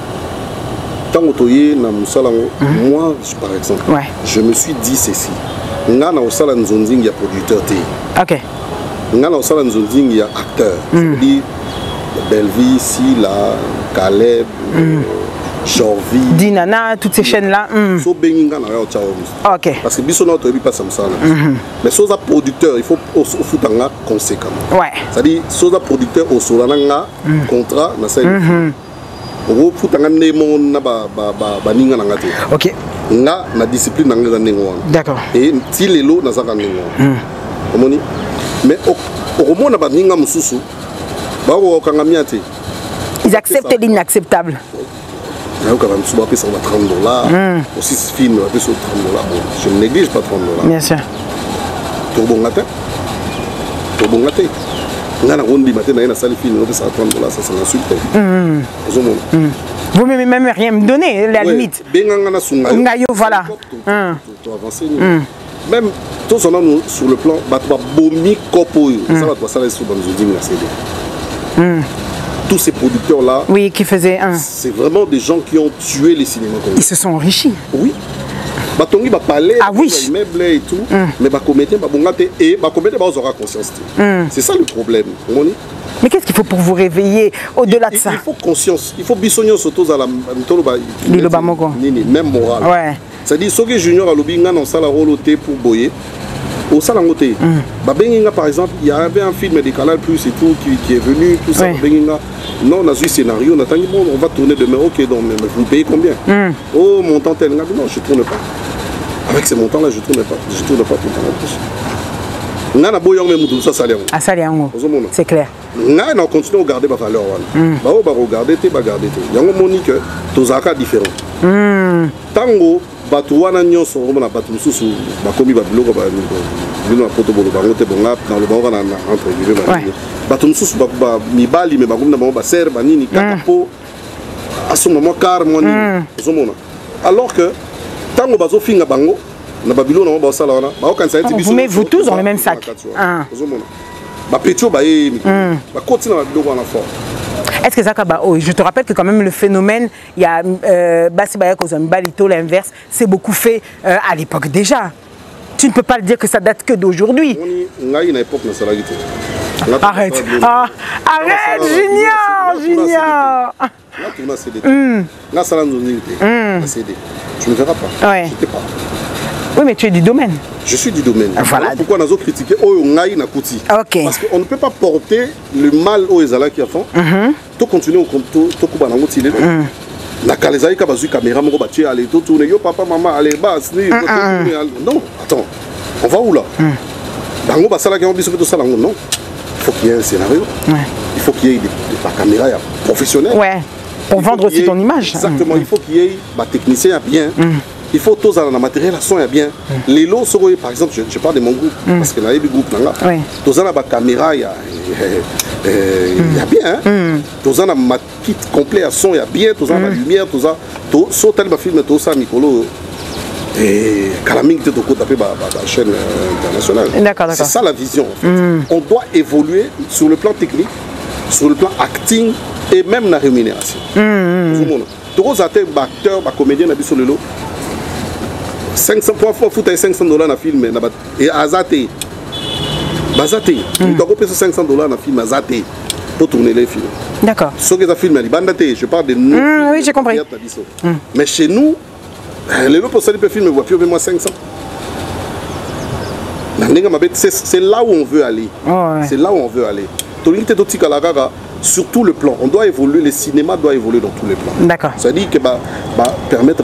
moi, par exemple, je me suis dit ceci. Il y a producteur. Ok. Il y a acteur. Belleville, Silla, Caleb, Jorvi. Dinana, toutes ces chaînes-là. Ok. Parce que Bisso n'a pas ça. Mais si on producteur, il faut foutre un conséquent. Ouais. C'est-à-dire, si on producteur, au solana, contrat, on faut ok. La discipline d'accord. Et si les lots mais au moins ils acceptent l'inacceptable. Aussi film, je ne néglige pas $30. Bien sûr. Vous ne même rien me donner, la limite. Voilà. Même tous sur le plan, tous ces producteurs-là, oui, qui faisaient c'est vraiment des gens qui ont tué les cinémas. Ils se sont enrichis. Oui. Batongi va parler, oui. et tout, mais les comédiens aura conscience. C'est ça le problème. Mais qu'est-ce qu'il faut pour vous réveiller au-delà de ça? Il faut conscience. Il faut bisogner surtout à la même morale. Ouais. C'est-à-dire, ce que Junior a l'obligé dans ça la rôle pour boyer. au Salangoté. Benginga, par exemple, il y avait un film de Canal Plus et tout qui est venu, tout ça. Benginga, non, on a vu le scénario, on a dit, bon, on va tourner demain, ok, donc, mais vous me payez combien? Oh, montant tel, non, je ne tourne pas. Avec ces montants-là, je ne tourne pas. Je ne tourne pas pour Canal Plus. On a beau même tout ça, c'est clair. On a continué à regarder ma valeur. On va regarder, on va regarder. Il y a un moment que tous les différents. Tango, Batouana Nyonso, on a battu sous Bakomi Babilo, dans le bord entre guillemets. Battu sous Mibali, mais Bakoum n'a pas serre, Banini, Kakapo, à ce moment, Carmoni. Alors que Tango Bazo Finga Bango, vous mettez vous tous dans le même sac. Est-ce que ça je te rappelle que quand même le phénomène, il y a l'inverse, c'est beaucoup fait à l'époque déjà. Tu ne peux pas le dire que ça date que d'aujourd'hui. Arrête. Arrête, Junior. Tu ne verras pas. Ouais. Oui, mais tu es du domaine. Je suis du domaine. Voilà. Pourquoi nous avons critiqué parce qu'on ne peut pas porter le mal aux Ezala qui font. Tu continues au compte, tu coupes dans l'autre. La Kalezaï qui a besoin de caméra, mon bâtiment, allez, tout tourner, yo papa, maman, allez, bas, non, attends, on va où là? Bango basala qui ont besoin de ça, non. Il faut qu'il y ait un scénario. Il faut qu'il y ait des caméras professionnelles. Ouais. Pour vendre aussi ton image. Exactement, il faut qu'il y ait des techniciens bien. Il faut tous dans le matériel, son est bien. Les lots, par exemple, je parle de mon groupe, parce que là, il y a des groupes là. Tous dans la caméra, il y a bien. Tous dans le kit complet à son, il y a bien. Tous dans la lumière, tous dans le film, tout ça, Nicolo. Et Kalaming, tu as tapé la chaîne internationale. C'est ça la vision. En fait. On doit évoluer sur le plan technique, sur le plan acting et même la rémunération. Tous les acteurs, comédiens, sur le lot. 500 fois foutre $500 dans le film et Azate. Bazate. Tu dois payer $500 dans le film Azate pour tourner les films. D'accord. Ce que ça filme, je parle de nous. Oui, j'ai compris. Mais chez nous, les lots pour ça les films voient plus au moins 500. C'est là où on veut aller. C'est là où on veut aller. Sur tout le plan, on doit évoluer, le cinéma doit évoluer dans tous les plans. D'accord. C'est-à-dire que permettre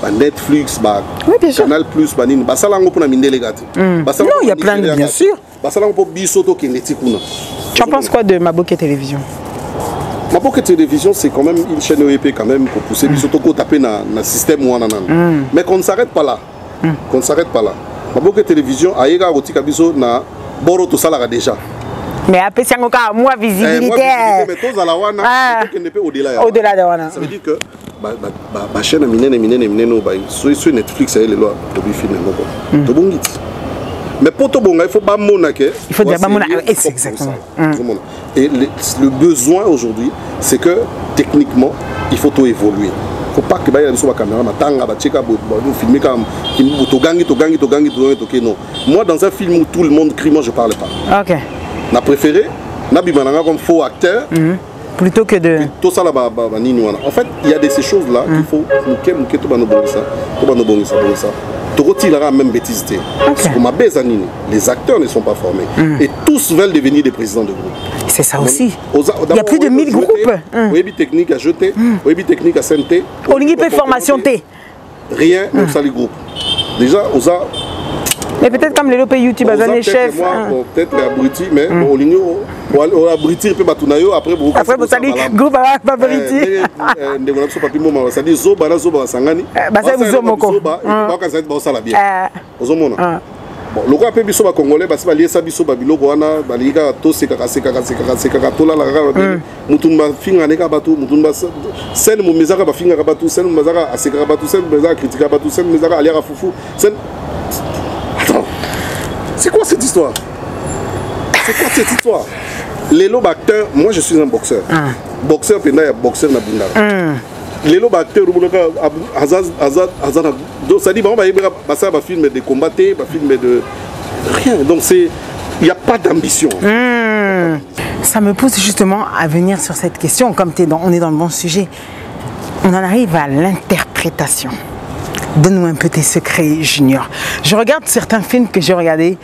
à Netflix, oui, Canal Plus, non, il y a plein de, bien sûr. Tu en penses quoi de Maboké Télévision? Maboké Télévision, c'est quand même une chaîne OEP quand même pour pousser surtout taper dans le système. Mais qu'on ne s'arrête pas là. Qu'on ne s'arrête pas là. Maboké Télévision, Aïga Rotika Biso na Boro to Salara déjà. Mais après, c'est encore moins visibilité. Mais tous à la Wana, au-delà. Au-delà de Wana. Ça veut dire que la chaîne sur Netflix, elle est là, produit film. Mais pour tout bon, il faut pas monaquer. Il faut dire exactement. Et le besoin aujourd'hui, c'est que techniquement, il faut tout évoluer. Il ne faut pas que les caméras filmer comme non. Moi, dans un film où tout le monde crie, moi je ne parle pas. Ok. On a préféré Nabimananga comme faux acteur plutôt que de. Tout ça là, en fait, il y a de ces choses-là qu'il faut la même bêtise. Parce que ma bézanine, les acteurs ne sont pas formés. Et tous veulent devenir des présidents de groupe. C'est ça aussi. Il y a plus de 1000 groupes. Oui, technique à jeter, oui, technique à santé. On n'y peut formation T. Rien, on ça les groupes. Déjà, mais peut-être comme les pays YouTube, les chefs. Peut-être les abrutis, mais on abrutir peut batunayo après vous. Après vous savez groupe à abrutis. Ndengona so papi moma ça dit zoba na zoba sangani. Ba ça vous moko. Ba ka ça ba sala bien. Ozomona. Bon, le gars peut biso ba congolais parce que lié ça biso ba biloko wana ba liga to seka to la la mutumba finga neka batu mutumba sen mu mezaka ba finga batu sen mu mezaka aseka batu sen mezaka critique batu sen mezaka aliara fufu sen. Attends, c'est quoi cette histoire? C'est quoi cette histoire? Les lots acteurs, moi je suis un boxeur. Boxeur, puis il y a boxeur na bundara. Les lots acteurs, donc ça dit, on va filmer de combattre, va filmer de rien. Donc il n'y a pas d'ambition. Ça me pousse justement à venir sur cette question, comme on est dans le bon sujet. On en arrive à l'interprétation. Donne-nous un peu tes secrets, Junior. Je regarde certains films que j'ai regardés.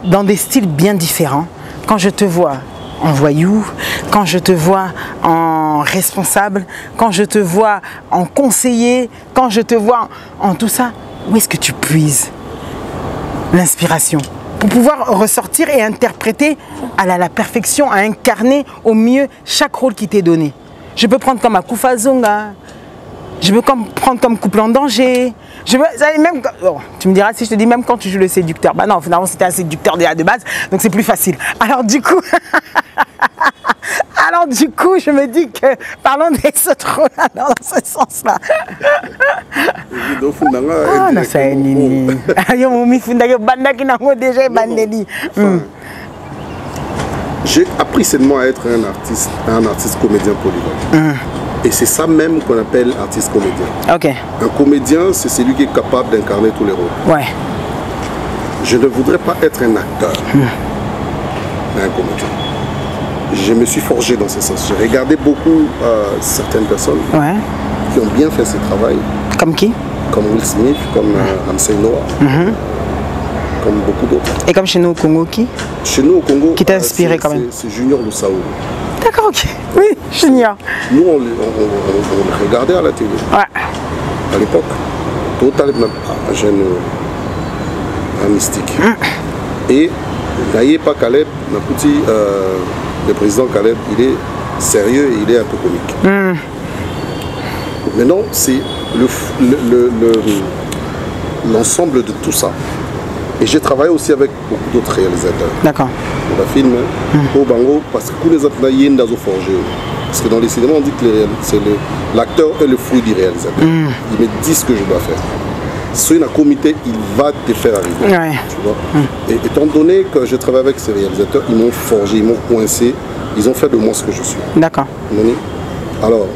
dans des styles bien différents. Quand je te vois en voyou, quand je te vois en responsable, quand je te vois en conseiller, quand je te vois en tout ça, où est-ce que tu puises l'inspiration pour pouvoir ressortir et interpréter à la perfection, à incarner au mieux chaque rôle qui t'est donné? Je peux prendre comme Akufa Zonga, je peux prendre comme Couple en danger. Je veux, même, oh, tu me diras si je te dis même quand tu joues le séducteur. Bah non, finalement c'était un séducteur déjà de base, donc c'est plus facile. Alors du coup, je me dis que parlons des autres rôles dans ce sens-là. J'ai appris seulement à être un artiste comédien polyglotte. Et c'est ça même qu'on appelle artiste comédien. Okay. Un comédien, c'est celui qui est capable d'incarner tous les rôles. Ouais. Je ne voudrais pas être un acteur, mais un comédien. Je me suis forgé dans ce sens. J'ai regardé beaucoup certaines personnes qui ont bien fait ce travail. Comme qui? Comme Will Smith, comme Ramsey Noah, comme beaucoup d'autres. Et comme chez nous au Congo, qui? Chez nous au Congo, qui t'a inspiré quand même? C'est Junior Lusaou. D'accord, ok. Oui, Junior. Nous, on le regardait à la télé. Ouais. À l'époque. Total, un jeune, un mystique. Et d'ailleurs, pas Caleb, le président Caleb, il est sérieux et il est un peu comique. Maintenant, c'est l'ensemble de tout ça. Et j'ai travaillé aussi avec beaucoup d'autres réalisateurs. D'accord. Dans le film, au Bango, parce que les autres n'ont pas forgé. Parce que dans les cinémas, on dit que l'acteur est le fruit du réalisateur. Il me dit ce que je dois faire. Si il y a un comité, il va te faire arriver. Ouais. Tu vois. Et étant donné que je travaille avec ces réalisateurs, ils m'ont forgé, ils m'ont coincé, ils ont fait de moi ce que je suis. D'accord. Alors,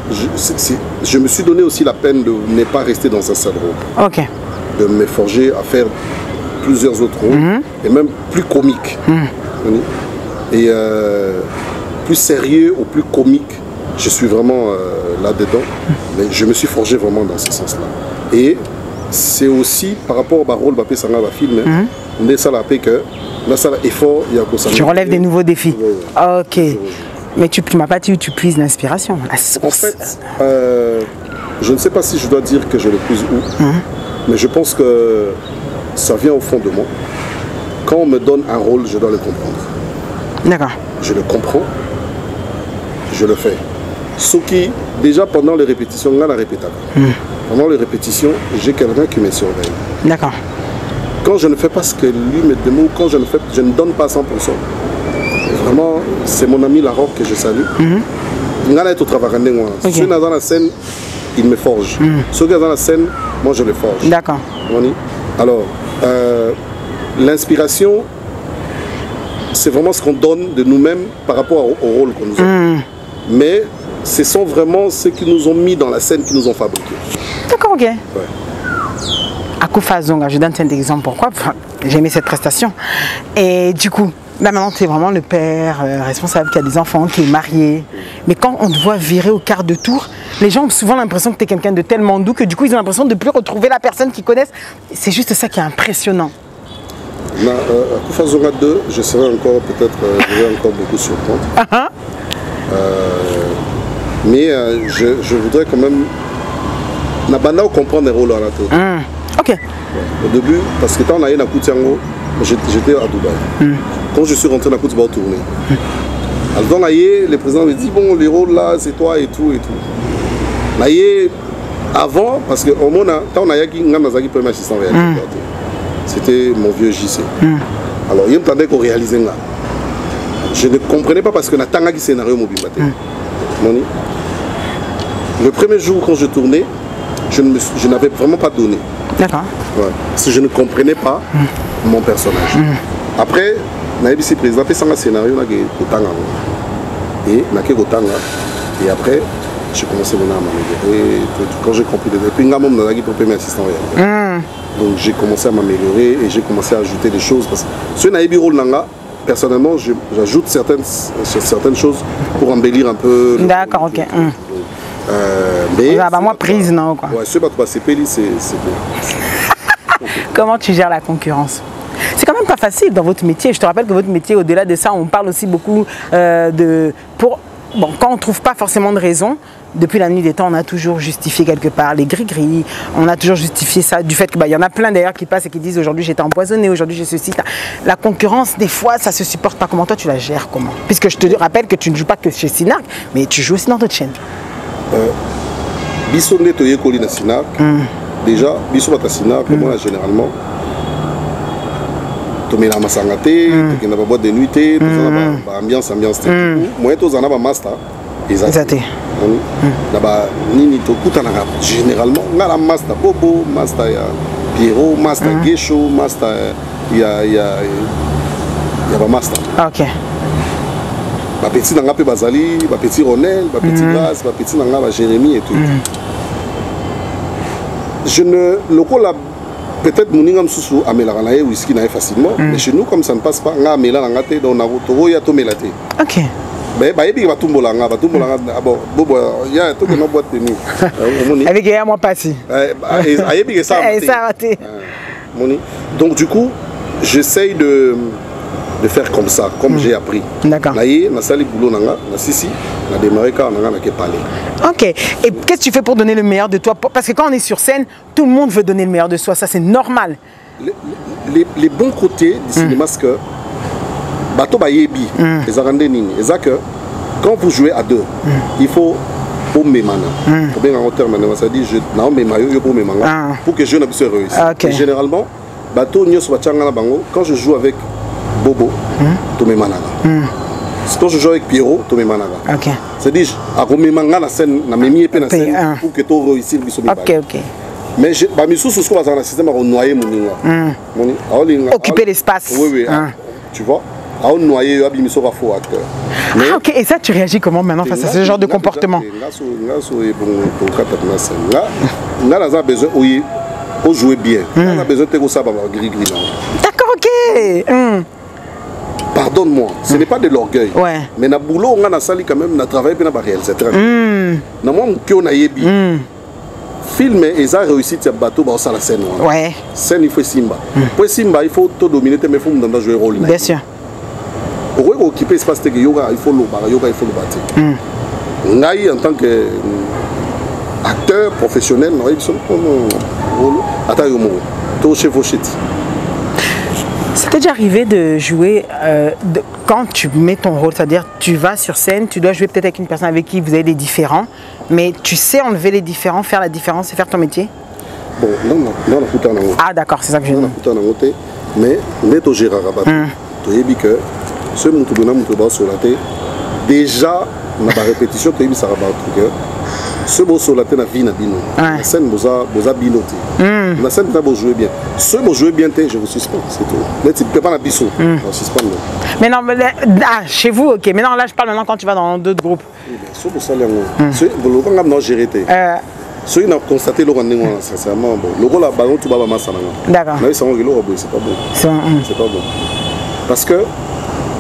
je me suis donné aussi la peine de ne pas rester dans un seul rôle. Ok. De me forger à faire plusieurs autres rôles, et même plus comiques. Et plus sérieux ou plus comique, je suis vraiment là-dedans. Mais je me suis forgé vraiment dans ce sens-là. Et c'est aussi par rapport au rôle de Sanga va film, on est ça la paix que là ça l'effort il y a que tu relèves des nouveaux défis. Ok. Mais tu m'as pas dit où tu puises l'inspiration, la source. En fait, je ne sais pas si je dois dire que je le puise où, mais je pense que ça vient au fond de moi. Quand on me donne un rôle, je dois le comprendre. D'accord. Je le comprends, je le fais. Ce qui, déjà pendant les répétitions, on a la répétable. Pendant les répétitions, j'ai quelqu'un qui me surveille. D'accord. Quand je ne fais pas ce que lui me demande, quand je ne donne pas 100%. Vraiment, c'est mon ami Larocque que je salue. Il est au travail. Ceux qui sont dans la scène, il me forge. Ceux qui sont dans la scène, moi je le forge. D'accord. Alors, l'inspiration, c'est vraiment ce qu'on donne de nous-mêmes par rapport au rôle qu'on nous a. Mais ce sont vraiment ceux qui nous ont mis dans la scène, qui nous ont fabriqués. D'accord, ok. Ouais. Akufa Zonga, je donne un exemple. Pourquoi? J'ai aimé cette prestation. Et du coup, là maintenant, tu es vraiment le père responsable qui a des enfants, qui est marié. Mais quand on te voit virer au quart de tour, les gens ont souvent l'impression que tu es quelqu'un de tellement doux que du coup, ils ont l'impression de ne plus retrouver la personne qu'ils connaissent. C'est juste ça qui est impressionnant. Akufa Zonga 2, je serai encore peut-être, je vais encore beaucoup surprendre. Mais je voudrais quand même Nabana comprendre les rôles à la tête. Ok. Au début, parce que quand on a eu na Koutiango, j'étais à Dubaï. Quand je suis rentré dans Koutiango, tourner. Alors dans le président me dit bon, les rôles là, c'est toi et tout et tout. Là, avant, parce que au moins, quand on a eu un premier assistant réalisateur, c'était mon vieux JC. Alors il me tendait qu'on réalisait là. Je ne comprenais pas parce que na tanga qui scénario mobile. Le premier jour quand je tournais, je n'avais vraiment pas donné. D'accord. Ouais. Parce que je ne comprenais pas mon personnage. Après, je président un scénario et après, j'ai commencé à m'améliorer. Quand j'ai compris, depuis premier assistant. Donc j'ai commencé à m'améliorer et j'ai commencé à ajouter des choses. Parce que ce n'est pas personnellement, j'ajoute certaines choses pour embellir un peu. D'accord, ok. Mais moi prise non quoi. Ouais, ce c'est bien. Comment tu gères la concurrence? C'est quand même pas facile dans votre métier. Je te rappelle que votre métier, au-delà de ça, on parle aussi beaucoup quand on ne trouve pas forcément de raison, depuis la nuit des temps, on a toujours justifié quelque part les gris-gris, on a toujours justifié ça du fait qu'il y en a plein d'ailleurs qui passent et qui disent aujourd'hui j'étais empoisonné, aujourd'hui j'ai ceci. La concurrence, des fois, ça ne se supporte pas. Comment toi tu la gères, comment? Puisque je te rappelle que tu ne joues pas que chez Sinark, mais tu joues aussi dans d'autres chaînes. Bissonné Toye Koli na Sinark, déjà, Bissonné Sinark, moi généralement, tu mets la masangate, tu n'as pas boîte de nuit, tu as ambiance, moi tu as un master. Exactement. Généralement, on a la master Bobo, master Pierrot, master Guécho, master. Il y a un master. Ok. Ma petite nanga pe Bazali, ma petite Ronel, ma petite Grace, ma petite nanga Jérémy et tout. Je ne le colle peut-être mon ingam sous amélaranae whisky nae facilement, mais chez nous comme ça ne passe pas, nga amélarangate dans na roto ya to melate. Ok. Bah ebi va tumbolanga bon bobo ya to que no boîte de nuit. Avec hier moi passé. Ayebi que ça. Moni. Donc du coup, j'essaye de faire comme ça, comme j'ai appris. D'accord. Naïe, na sali boulot nanga, na sisi, na démarré car nanga na ke parler. Ok. Et qu'est-ce que tu fais pour donner le meilleur de toi? Parce que quand on est sur scène, tout le monde veut donner le meilleur de soi. Ça, c'est normal. Les bons côtés du cinéma, c'est que bateau bayebi, les arandés nini, c'est que quand vous jouez à deux, il faut au memana. Pour bien en terme, ça dit je n'ai pas maillot pour memana pour que je ne puisse réussir. Généralement, bateau nyos wachanga na bango. Quand je joue avec Bobo, Tomé Managa. Quand je joue avec Pierrot, Tomé Managa. C'est-à-dire, à Romemanga, la scène, na memi épée na scène, pour que tu réussisses le bisomi. Ok. Mais je me suis souvent dans le système à noyer mon lingua. Occuper l'espace. Oui. Tu vois, à noyer, à bimiso à faux acteur. Ok, et ça, tu réagis comment maintenant face à ce genre de comportement? Là, on a besoin de jouer bien. On a besoin de te savoir gris-gris. D'accord, ok. Pardonne-moi, ce n'est pas de l'orgueil. Mais na boulot, on a sali quand même, on a travaillé pour la réalisateur. Na moi, on a yebi. Film et ça réussit ce bateau, bah ça la scène. Scène, il faut Simba. Pour Simba, il faut tout dominer, mais il faut dans jouer rôle. Bien sûr. Pour occuper l'espace de yoga, il faut le battre. Naï en tant que acteur professionnel, il faut attends, tout chez vos chits. C'était déjà arrivé de jouer quand tu mets ton rôle, c'est-à-dire tu vas sur scène, tu dois jouer peut-être avec une personne avec qui vous avez des différends, mais tu sais enlever les différends, faire la différence et faire ton métier? Bon, non, ah d'accord, c'est ça que je dis. Mais tu gères tu sais que ce que sur la tête, déjà, dans la répétition, tu as ça ce beau sur la tête na vie na bino. La scène boza binoté. La scène tu as joué bien. Ce beau jouer bien je vous suspends, c'est tout. Mais tu peux pas la biso. Mais non, chez vous, ok. Mais non, là je parle maintenant quand tu vas dans d'autres groupes. Ce beau salaire ce le quand non géré té. Ce qui n'a constaté le rendez-vous sincèrement bon. Le rôle à ballon tu vas pas massa. D'accord. Mais ça c'est pas bon. C'est pas bon. Parce que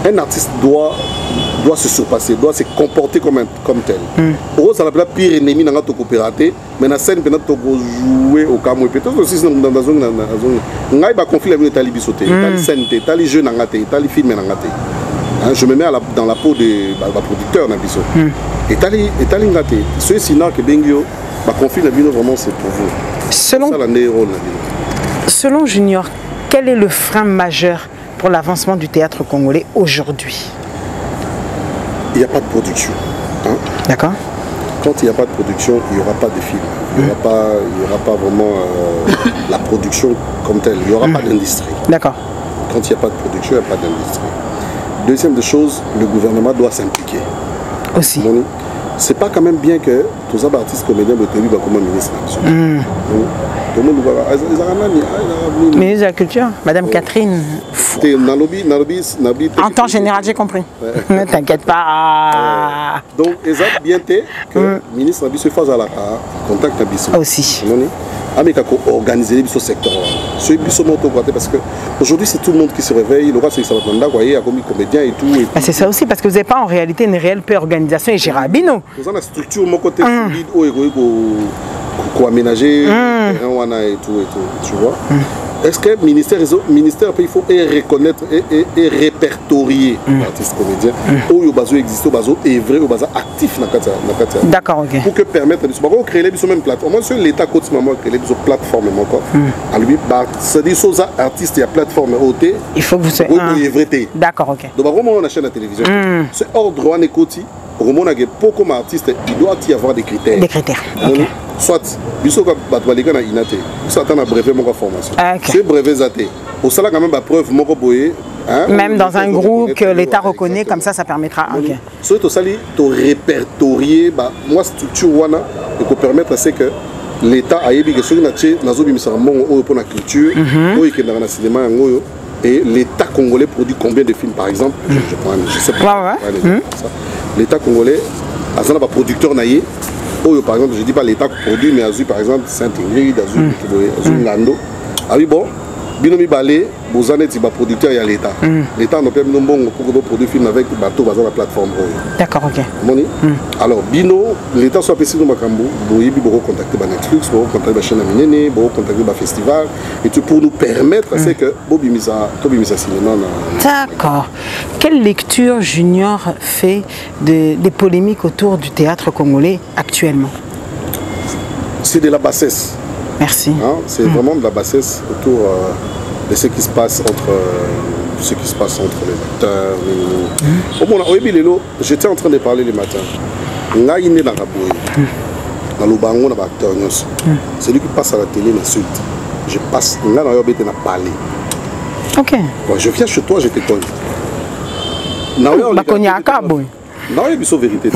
un artiste doit se surpasser, doit se comporter comme tel. Pour ça, la pire ennemi dans notre coopérative, mais la scène, peut-être jouer au Cameroun. Peut-être aussi dans la zone. On a un conflit avec les bisotés, les scènes, les jeux, les films. Je me mets dans la peau des producteurs. Et les ngate. Ceux qui n'ont que Bengio, le conflit vraiment c'est pour vous. Selon Junior, quel est le frein majeur pour l'avancement du théâtre congolais aujourd'hui? Il n'y a pas de production. D'accord. Quand il n'y a pas de production, il n'y aura pas de film. Il n'y aura pas vraiment la production comme telle. Il n'y aura pas d'industrie. D'accord. Quand il n'y a pas de production, il n'y a pas d'industrie. Deuxième des choses, le gouvernement doit s'impliquer. Aussi. C'est pas quand même bien que tous les artistes comédiens de TV comme ministre. Ministre de la Culture, Madame Catherine. En temps général, j'ai compris. Ne t'inquiète pas. Donc, ils ont bien été que le ministre se fasse à contact avec Bissot. Aussi. Avec organiser ce secteur. Parce qu'aujourd'hui, c'est tout le monde qui se réveille. Le roi, c'est que ça va comme comédien et tout. C'est ça aussi, parce que vous n'avez pas en réalité une réelle organisation et Gérabino. Vous avez la structure, mon côté solide, où aménager, et tout, tu vois. est-ce que le ministère il faut reconnaître et répertorier l'artiste comédien où il bazo existe, bazo est vrai, bazo actif dans la d'accord, ok. pour que permettre de créer les même plateforme. Moi sur l'état côté maman créer les plateformes encore. À lui c'est dit aux artistes il y a plateforme OT. Il faut que vous soyez vrai. D'accord, ok. Donc vraiment on a chaîne de télévision. C'est ordre on écoute pour mon pour comme artiste il doit y avoir des critères. Des critères. OK. Soit biso ka batwalika na inate ça attend un brevet mon formation c'est brevet zaté au sala quand même ba preuve moko boyer même dans un groupe que l'état reconnaît comme ça permettra OK so to sali to répertorier ba moi structure wana et ko permettre c'est que l'état a yebi que ceux na tché nazo bimisa mongo o pour la culture o ikenda na cinéma ngoyo et l'état congolais produit combien de films par exemple je sais pas l'état congolais azana ba producteur naie. Oh, par exemple, je dis pas l'État produit, mais Azul, par exemple, Saint-Ingrid, Azul, Lando. Ah oui, bon, Binomi Balé, Bozane, c'est producteur, il y a l'État. L'État nous permet de produire film avec bateau basé sur la plateforme. D'accord, ok. Alors, Bino, l'État soit précis dans Makambo, il faut contacter Netflix, il faut contacter la chaîne Aminene, il faut contacter le festival, et tout pour nous permettre, c'est que Bobi Misa cinéma. D'accord. Quelle lecture Junior fait des polémiques autour du théâtre congolais actuellement? C'est de la bassesse. Merci. Hein? C'est vraiment de la bassesse autour de ce qui se passe entre les acteurs. J'étais en train de parler le matin. Celui qui passe à la télé m'insulte. Je passe, là, on a parlé. Ok. Bon, je viens chez toi, je te connais. Non, il y a vérité.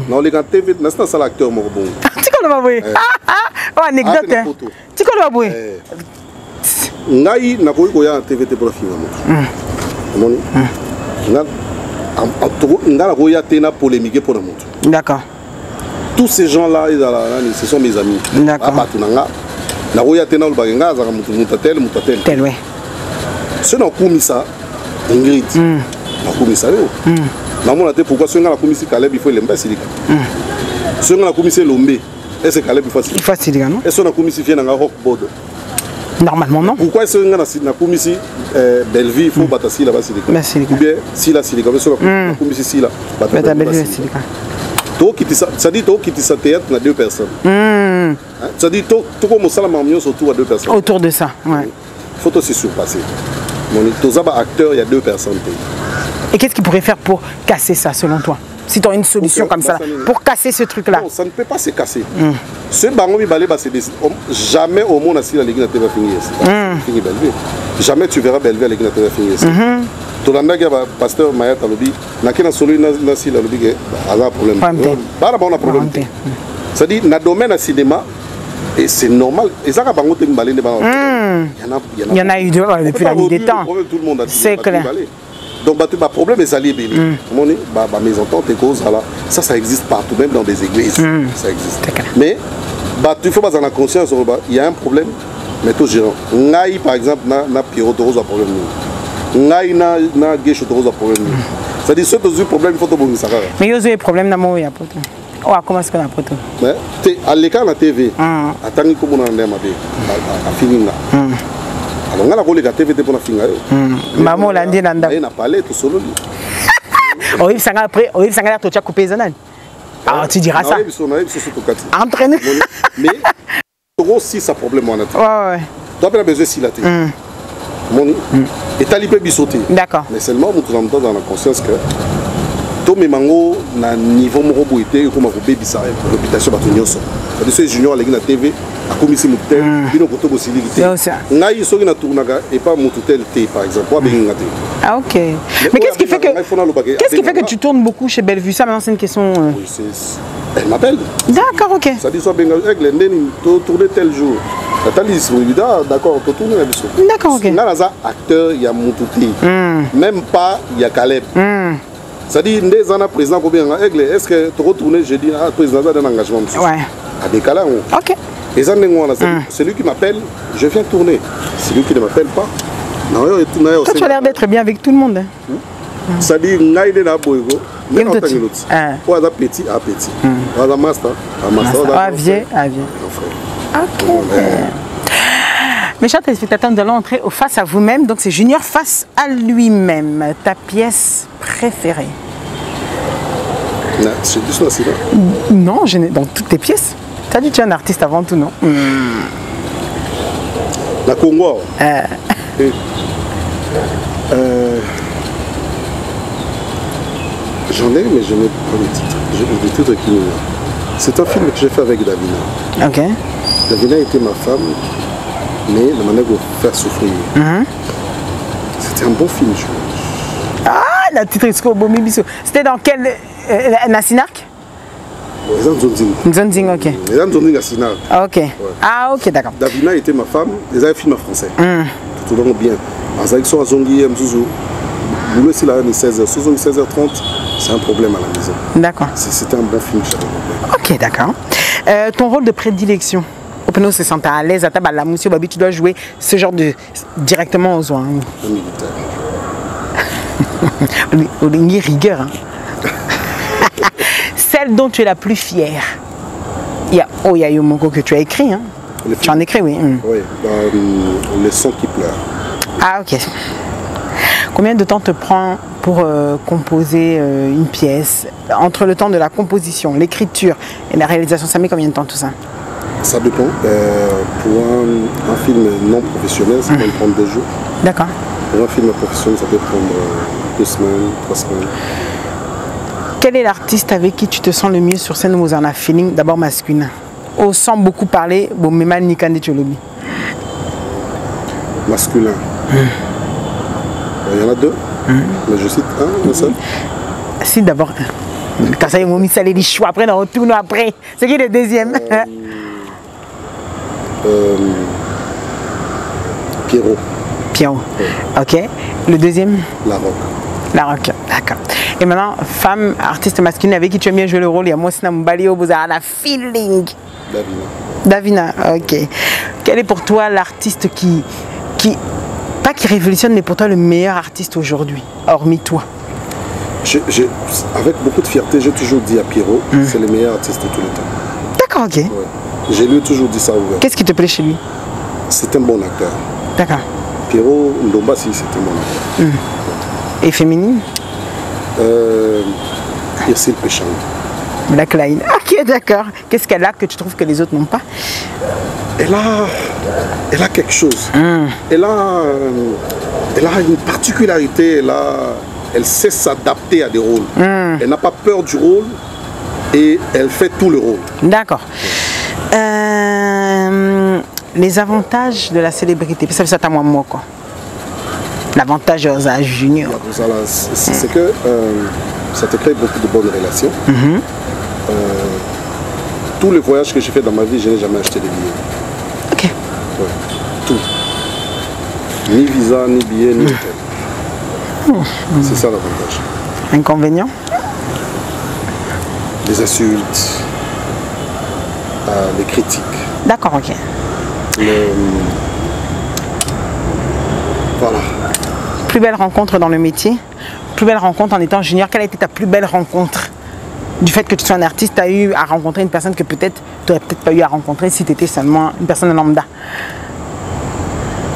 Non, les gars, TV, c'est un acteur mort bon. Tu connais pas? Oh, anecdote. Tu connais pas? Ngai na koya TVT pour finir. Moni. Nga koya tena polémique pour le monde. D'accord. Tous ces gens-là, ce sont mes amis. D'accord. Na koya tena le bagenga za mutatel. Tel ouais. Ce n'a comisa Ingrid. Na comisa yo. Na mona te pourquoi ce nga la comisi Caleb il faut l'imbécile. Ce nga la comisi Lombe. Est-ce que Caleb il facile non? Est-ce qu'on a commis si na rockboard? Normalement non. Pourquoi est-ce qu'on a commis si Belleville il faut battre si là-bas silica? Ou bien si la silica, parce qu'on a commis si là battre Belleville silica. Toi qui ça dit toi qui ça théâtre na deux personnes. Ça dit toi comme ça la mamie autour à deux personnes. Autour de ça, ouais. Faut aussi surpasser. Mon tosaba acteur il y a deux personnes. Et qu'est-ce qu'il pourrait faire pour casser ça selon toi? Si tu as une solution comme ça, pour casser ce truc-là. Non, ça ne peut pas se casser. Ce bangomi balé, jamais au monde si la Ligue va finir. Jamais tu verras Belleville la Ligue va finir. Tout le monde, pasteur Maya Talobi, n'a qu'un solo dans si la Ligue a un problème. Pas un problème. C'est-à-dire, dans le domaine du cinéma, et c'est normal. Et ça, il y en a eu depuis la nuit des temps. C'est clair. Donc, le problème est allé. Mes ententes et causes, ça existe partout, même dans des églises. Ça existe. Mais, il faut pas avoir la conscience, il y a un problème, mais tout gérant. Ngaï, par exemple, n'a Pierrot de Rose à problème. Ngaï, n'a Guécho de Rose à problème. C'est-à-dire, ceux qui ont problème, il faut que ça. Mais il y a des problèmes dans mon pays. Oh, comment est-ce qu'on a photo? À l'écart, la TV, attendez comme on a à finir là. Alors, on a volé la TV pour la finir. Maman l'a dit, on a parlé tout seul. Oui, ça a après, oui, ça a l'air tout à couper Zanan. Alors tu diras ça. Entraîner. Mais aussi ça problème on a. Ouais. Tu as besoin si la télé. Et tu as libéré bisoté. D'accord. Mais seulement nous sommes dans la conscience que tout mes mango na niveau mo roboité comme un bébé ça réputation ba tunyoso. C'est ce junior la TV a commis ce motel bino koto possibilité. Ngai so na tournaka et pas motel T par exemple. Ah OK. Mais qu'est-ce qui fait que tu tournes beaucoup chez Bellevue? Ça maintenant c'est une question Oui, elle m'appelle. D'accord, OK. Ça dit soit ben avec les ndeni tourner tel jour. D'accord, tu tournes la D'accord, OK. Nalaza acteur, il y a Moutouti. Même pas il y a Caleb. Ça dit des années président combien est-ce que tu retournes jeudi à président d'un engagement ouais. À décaler. OK. Et ça celui qui m'appelle, je viens tourner. Celui qui ne m'appelle pas. Toi, tu as l'air d'être bien avec tout le monde. Ça dit ngaïde na boygo. Mais en tant que l'autre. Ou à petit à petit. Ou à master à master. À vieux. OK. Mes chers téléspectateurs, nous allons entrer au face à vous-même. Donc c'est Junior face à lui-même. Ta pièce préférée? C'est du Nassina? Non, je n'ai dans toutes tes pièces. Tu as dit que tu es un artiste avant tout, non? La Congo. J'en ai, mais je n'ai pas les titres. J'ai des titres qui me... C'est un film que j'ai fait avec Davina. Ok. Davina était ma femme, mais la manière de faire souffrir. C'était un bon film, je crois. Ah, la titre c'était dans quel... Nassinark? Nzonzing, ok. Nzonzing Nassinark. Ok. Ouais. Ah, ok, d'accord. Davina était ma femme, ils avaient un film en français. Tout le monde bien. Avec son Azongi, Mzouzou. Vous laissez la 16h, 16h30, c'est un problème à la maison. D'accord. C'était un bon film que j'avais compris. Ok, d'accord. Ton rôle de prédilection? Openo se sent à l'aise à ta la monsieur Babi, tu dois jouer ce genre de directement aux oies. Un militaire. Une rigueur. Hein. Celle dont tu es la plus fière? Il y a Oyayomoko que tu as écrit. Hein. Tu en écris, oui. Oui, Les sons qui pleurent. Ah, ok. Combien de temps te prend pour composer une pièce? Entre le temps de la composition, l'écriture et la réalisation, ça met combien de temps tout ça? Ça dépend. Pour un film non professionnel, ça peut prendre 2 jours. D'accord. Pour un film professionnel, ça peut prendre 2 semaines, 3 semaines. Quel est l'artiste avec qui tu te sens le mieux sur scène où vous en avez feeling d'abord masculin? On sent beaucoup parler, bon, mais mal Nikande Tcholobi. Masculin. Il y en a 2, mais je cite un seul. Si, d'abord un. Quand ça y est, mon mis ça les choix, après on retourne après. C'est qui le deuxième? Pierrot. Pierrot. Ok. Le deuxième? La Rock. La Rock, d'accord. Et maintenant, femme, artiste masculine avec qui tu aimes bien jouer le rôle, il y a moi, c'est Mbalio, vous avez la feeling. Davina, ok. Quel est pour toi l'artiste qui pas qui révolutionne, mais pour toi le meilleur artiste aujourd'hui, hormis toi? Avec beaucoup de fierté, j'ai toujours dit à Pierrot, c'est le meilleur artiste de tous les temps. D'accord, ok. Ouais. J'ai lui toujours dit ça ouvert. Qu'est-ce qui te plaît chez lui? C'est un bon acteur. D'accord. Pierrot Ndomba, si, c'est un bon acteur. Et féminine? Yacine Péchang. Black Line. Ok, d'accord. Qu'est-ce qu'elle a que tu trouves que les autres n'ont pas? Elle a quelque chose. Elle a une particularité. Elle sait s'adapter à des rôles. Elle n'a pas peur du rôle et elle fait tout le rôle. D'accord. Les avantages de la célébrité, ça fait ça à moi quoi. L'avantage aux juniors. C'est que ça te crée beaucoup de bonnes relations. Tous les voyages que j'ai fait dans ma vie, je n'ai jamais acheté de billets. Ok. Ouais, tout. Ni visa, ni billet, ni hôtel. C'est ça l'avantage. Inconvénient? Les insultes, les critiques. D'accord, ok. Voilà. Plus belle rencontre dans le métier, plus belle rencontre en étant junior. Quelle a été ta plus belle rencontre? Du fait que tu sois un artiste, tu as eu à rencontrer une personne que peut-être tu n'aurais peut-être pas eu à rencontrer si tu étais seulement une personne lambda.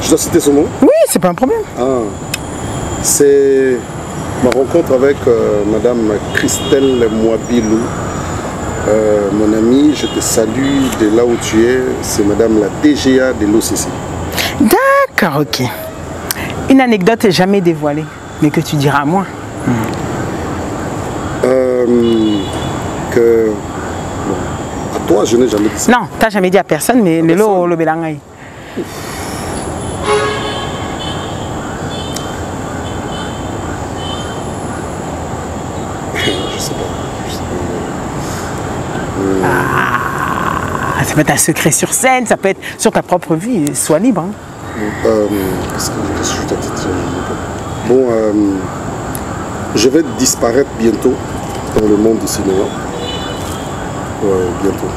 Je dois citer son nom? Oui, c'est pas un problème. C'est ma rencontre avec Madame Christelle Mouabilou. Mon ami, je te salue de là où tu es. C'est Madame la DGA de l'OCC. D'accord, ok. Une anecdote jamais dévoilée, mais que tu diras à moi. À toi, je n'ai jamais dit ça. Non, tu n'as jamais dit à personne, mais le lot, le belangay. Je sais pas. Ça peut être un secret sur scène, ça peut être sur ta propre vie, sois libre. Hein. Qu'est-ce que je t'ai dit? Bon, je vais disparaître bientôt dans le monde du cinéma. Ouais, bientôt.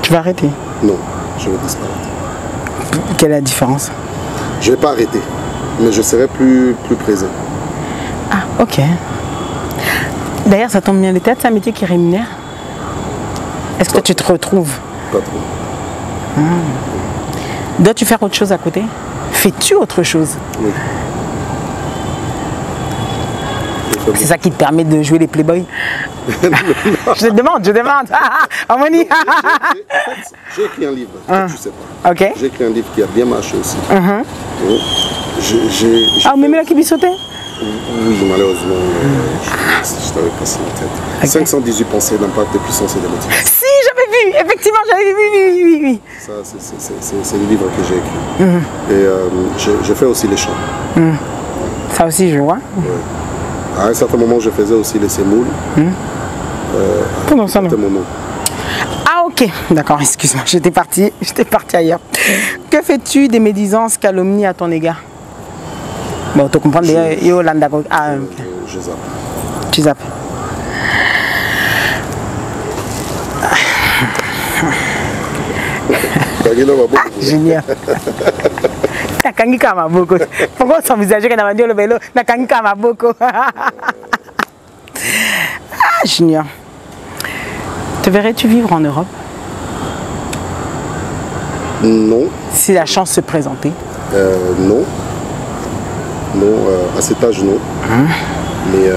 Tu vas arrêter? Non, je vais disparaître. Quelle est la différence? Je ne vais pas arrêter, mais je serai plus présent. Ah, ok. D'ailleurs, ça tombe bien, le théâtre, c'est un métier qui rémunère. Est-ce que tu te retrouves? Pas trop. Dois-tu faire autre chose à côté? Fais-tu autre chose? Oui. C'est ça qui te permet de jouer les Playboys? Je demande. Harmonie. J'ai écrit un livre, tu sais pas. Ok. J'ai écrit un livre qui a bien marché aussi. Ah, vous m'aimez la qui sautait? Oui, malheureusement, je t'avais passé la tête. Okay. 518 pensées d'impact, de puissance et de motivation. Si, j'avais vu, effectivement, j'avais vu, oui. Ça, c'est le livre que j'ai écrit. Et je fais aussi les chants. Ça aussi, je vois. Ouais. À un certain moment, je faisais aussi les sémoules. Comment ça, non? C'était mon nom. Ah, ok, d'accord, excuse-moi, j'étais parti ailleurs. Que fais-tu des médisances, calomnies à ton égard? Bon, tu comprends, Yolanda. Ah, ok. Je zappe. Tu zappes. Génial. Nakangika maboko. Pourquoi s'envisager qu'on a vendu le vélo? Nakangika maboko. Ah, Junior. Te verrais-tu vivre en Europe? Non. Si la chance se présentait? Non. Non, à cet âge, non. Mais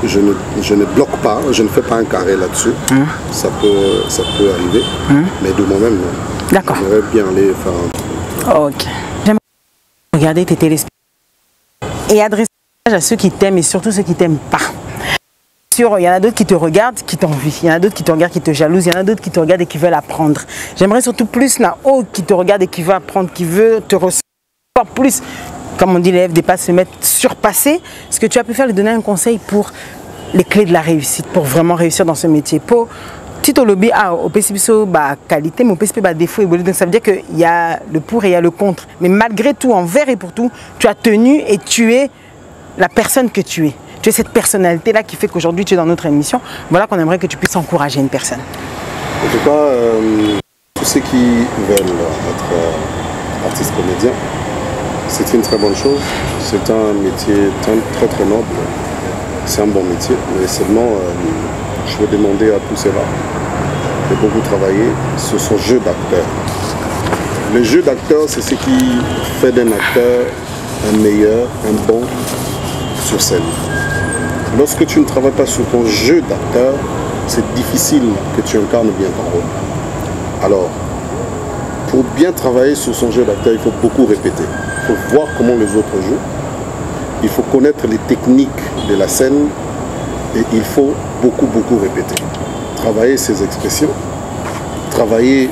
je ne bloque pas, je ne fais pas un carré là-dessus. Ça peut arriver, mais de moi-même, non. D'accord. J'aimerais bien aller faire un... Ok. J'aimerais regarder tes téléspectateurs et adresser un message à ceux qui t'aiment et surtout ceux qui ne t'aiment pas. Il y en a d'autres qui te regardent, qui t'envient. Il y en a d'autres qui te regardent, qui te jalousent. Il y en a d'autres qui te regardent et qui veulent apprendre. J'aimerais surtout plus là-haut qui te regarde et qui veut apprendre, qui veut te recevoir plus. Comme on dit, l'élève dépasse, se mettre surpasser. Ce que tu as pu faire, lui donner un conseil pour les clés de la réussite, pour vraiment réussir dans ce métier. Pour Tito Lobby a au PCB qualité, mais au PCB défaut. Donc ça veut dire qu'il y a le pour et il y a le contre. Mais malgré tout, envers et pour tout, tu as tenu et tu es la personne que tu es. Tu es cette personnalité-là qui fait qu'aujourd'hui tu es dans notre émission. Voilà qu'on aimerait que tu puisses encourager une personne. En tout cas, tous ceux qui veulent être artistes comédiens, c'est une très bonne chose. C'est un métier très noble. C'est un bon métier. Mais seulement, je veux demander à tous ceux-là de beaucoup travailler sur son jeu d'acteur. Le jeu d'acteur, c'est ce qui fait d'un acteur un meilleur, un bon sur scène. Lorsque tu ne travailles pas sur ton jeu d'acteur, c'est difficile que tu incarnes bien ton rôle. Alors, pour bien travailler sur son jeu d'acteur, il faut beaucoup répéter. Il faut voir comment les autres jouent. Il faut connaître les techniques de la scène et il faut beaucoup répéter. Travailler ses expressions, travailler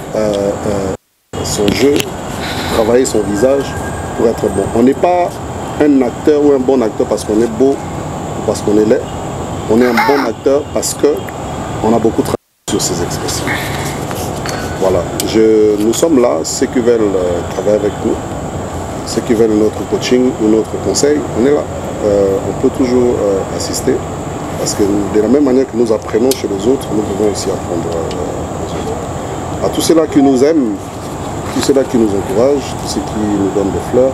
son jeu, travailler son visage pour être bon. On n'est pas un acteur ou un bon acteur parce qu'on est beau ou parce qu'on est laid. On est un bon acteur parce qu'on a beaucoup travaillé sur ses expressions. Voilà, nous sommes là, ceux qui veulent travailler avec nous, ceux qui veulent notre coaching ou notre conseil, on est là. On peut toujours assister parce que de la même manière que nous apprenons chez les autres, nous pouvons aussi apprendre aux autres. À tous ceux-là qui nous aiment, tous ceux-là qui nous encouragent, tous ceux qui nous donnent des fleurs,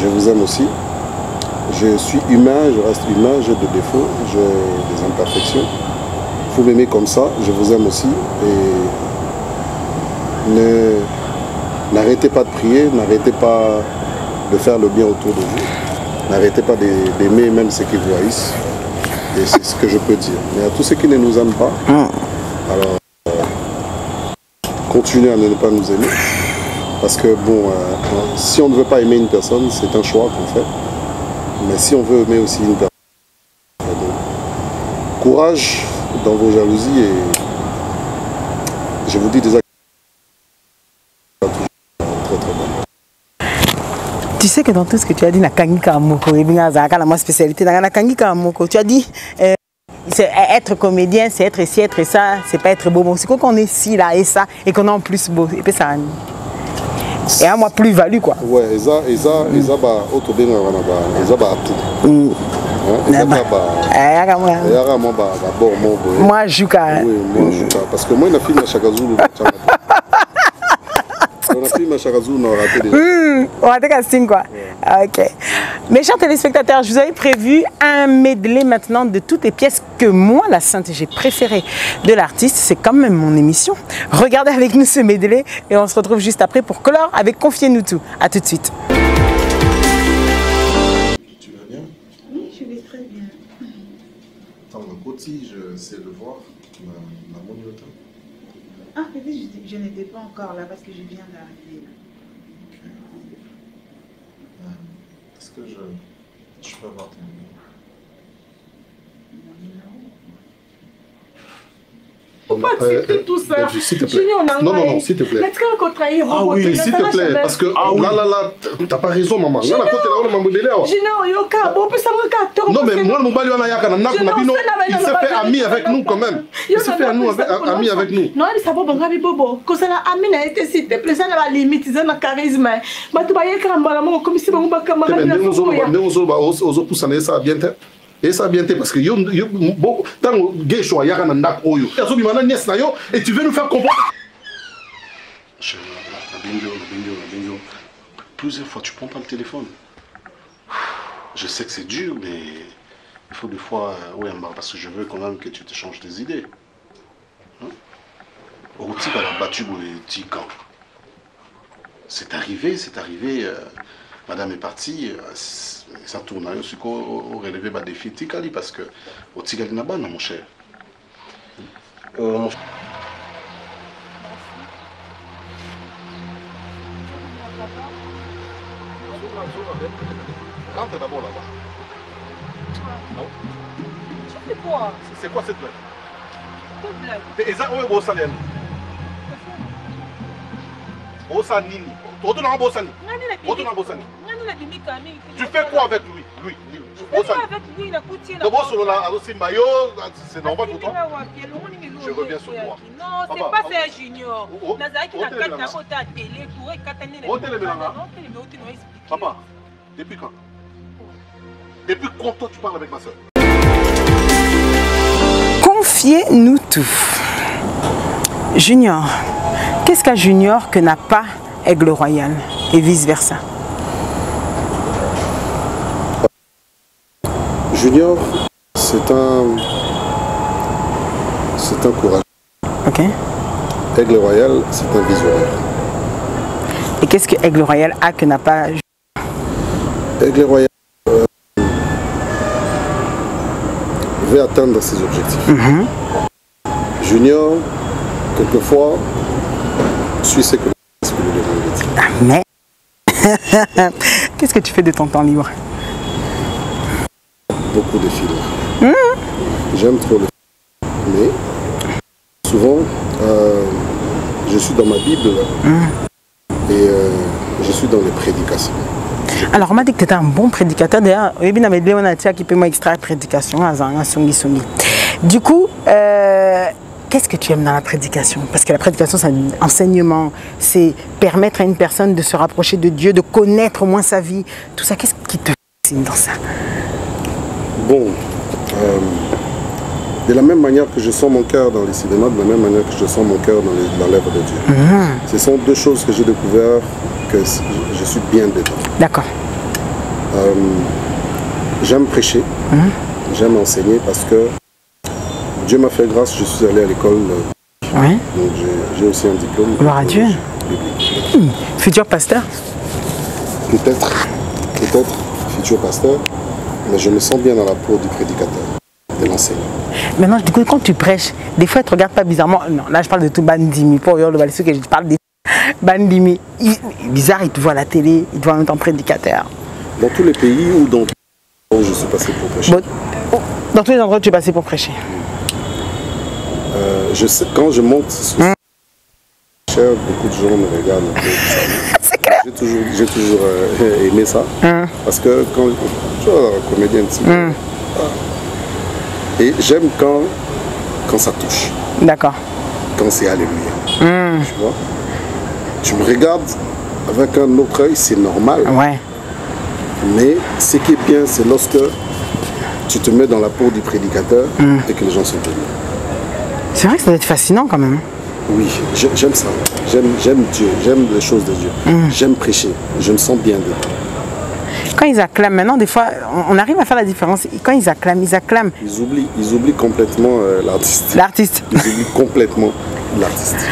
je vous aime aussi. Je suis humain, je reste humain, j'ai des défauts, j'ai des imperfections. Il faut m'aimer comme ça, je vous aime aussi. Et n'arrêtez pas de prier, n'arrêtez pas de faire le bien autour de vous. N'arrêtez pas d'aimer même ceux qui vous haïssent. Et c'est ce que je peux dire. Mais à tous ceux qui ne nous aiment pas, alors continuez à ne pas nous aimer. Parce que bon, si on ne veut pas aimer une personne, c'est un choix qu'on fait. Mais si on veut aimer aussi une personne, donc, courage dans vos jalousies et je vous dis déjà très bon. Tu sais que dans tout ce que tu as dit, ma spécialité, tu as dit être comédien, c'est être ici, être ça, c'est pas être beau. C'est quoi qu'on est ici, là, et ça, et qu'on est en plus beau. Et puis ça. Et à moi plus-value quoi. Ouais, Eza ba autobenga wana ba Eza ba tout. Moi Juka. Oui, moi Juka parce que moi il a filmé Chakazulu. On a filmé Chakazulu, on a raté déjà. On a raté casting quoi. Ok. Mes chers téléspectateurs, je vous avais prévu un medley maintenant de toutes les pièces que moi, la Sainte, j'ai préférées de l'artiste. C'est quand même mon émission. Regardez avec nous ce medley et on se retrouve juste après pour clore avec Confiez-nous tout. A tout de suite. Tu vas bien? Oui, je vais très bien. Attends, le côté, je sais le voir. La monote. Ah, peut-être je n'étais pas encore là parce que je viens d'arriver. Est-ce que je peux avoir ton numéro? Pourquoi accepter tout ça? S'il te plaît. Non, s'il te plaît. Ah oui, s'il te plaît. Parce que là, t'as pas raison, maman. Là, non, mais moi, il s'est fait ami avec nous quand même. Il s'est fait ami avec nous. Non, il s'est fait bobo. Quand ça ami n'a été cité, plus ça n'a limite, ça n'a charisme. Mais tu vas y être un comme si on va camarade. Et ça a bien été parce que tant que et tu veux nous faire comprendre. Plusieurs fois, tu prends pas le téléphone. Je sais que c'est dur, mais il faut des fois, parce que je veux quand même que tu te changes tes idées. Routi a battu le petit camp. C'est arrivé. Madame est partie. Ça tourne aussi au relevé des défis Tikali parce que au Tikali n'a pas mon cher. Mon cher. Rentre d'abord là-bas. C'est quoi? C'est quoi cette blague? Quelle blague? C'est exactement où ça vient. Bossani. Tu fais quoi avec lui? C'est normal pour toi? Je reviens sur toi. Non, c'est pas ça, Junior. Papa, depuis quand? Depuis quand toi tu parles avec ma soeur? Confiez-nous tout. Junior, qu'est-ce qu'a Junior que n'a pas Aigle Royal et vice-versa? Junior, c'est un courage. Ok. Aigle Royal, c'est un visionnaire. Et qu'est-ce que Aigle Royal a que n'a pas Aigle Royal veut atteindre ses objectifs. Junior, quelquefois, suit ce que le devant dit. Ah, mais qu'est-ce que tu fais de ton temps libre? Beaucoup de films. J'aime trop le film. Mais souvent, je suis dans ma Bible et je suis dans les prédications. Alors on m'a dit que tu étais un bon prédicateur. D'ailleurs, on a dit qui peut m'extraire prédication. Du coup, qu'est-ce que tu aimes dans la prédication? Parce que la prédication, c'est un enseignement, c'est permettre à une personne de se rapprocher de Dieu, de connaître au moins sa vie. Tout ça, qu'est-ce qui te fascine dans ça? Bon, de la même manière que je sens mon cœur dans les cinémas, de la même manière que je sens mon cœur dans l'œuvre de Dieu. Ce sont deux choses que j'ai découvert que je suis bien dedans. D'accord. J'aime prêcher, j'aime enseigner parce que Dieu m'a fait grâce, je suis allé à l'école. Oui. Donc j'ai aussi un diplôme. Gloire à Dieu. Futur pasteur? Peut-être futur pasteur, mais je me sens bien dans la peau du prédicateur, de l'enseignant. Maintenant, du coup, quand tu prêches, des fois, tu ne regardes pas bizarrement. Non, là, je parle de tout Bandimi. Pour le Valais, que je parle des Bandimi. Bizarre, ils te voient à la télé, ils te voient en tant que prédicateur. Dans tous les pays où je suis passé pour prêcher. Dans tous les endroits où tu es passé pour prêcher. Je sais, quand je monte sur beaucoup de gens me regardent. C'est clair. J'ai toujours aimé ça. Parce que quand tu vois, la comédienne, et j'aime quand ça touche. D'accord. Quand c'est alléluia. Tu vois. Tu me regardes avec un autre œil, c'est normal. Ouais. Mais ce qui est bien, c'est lorsque tu te mets dans la peau du prédicateur et que les gens sont venus. C'est vrai que ça doit être fascinant quand même. Oui, j'aime ça. J'aime Dieu, j'aime les choses de Dieu. J'aime prêcher, je me sens bien dedans. Quand ils acclament, maintenant, des fois, on arrive à faire la différence. Quand ils acclament. Ils oublient complètement l'artiste. L'artiste. Ils oublient complètement l'artiste.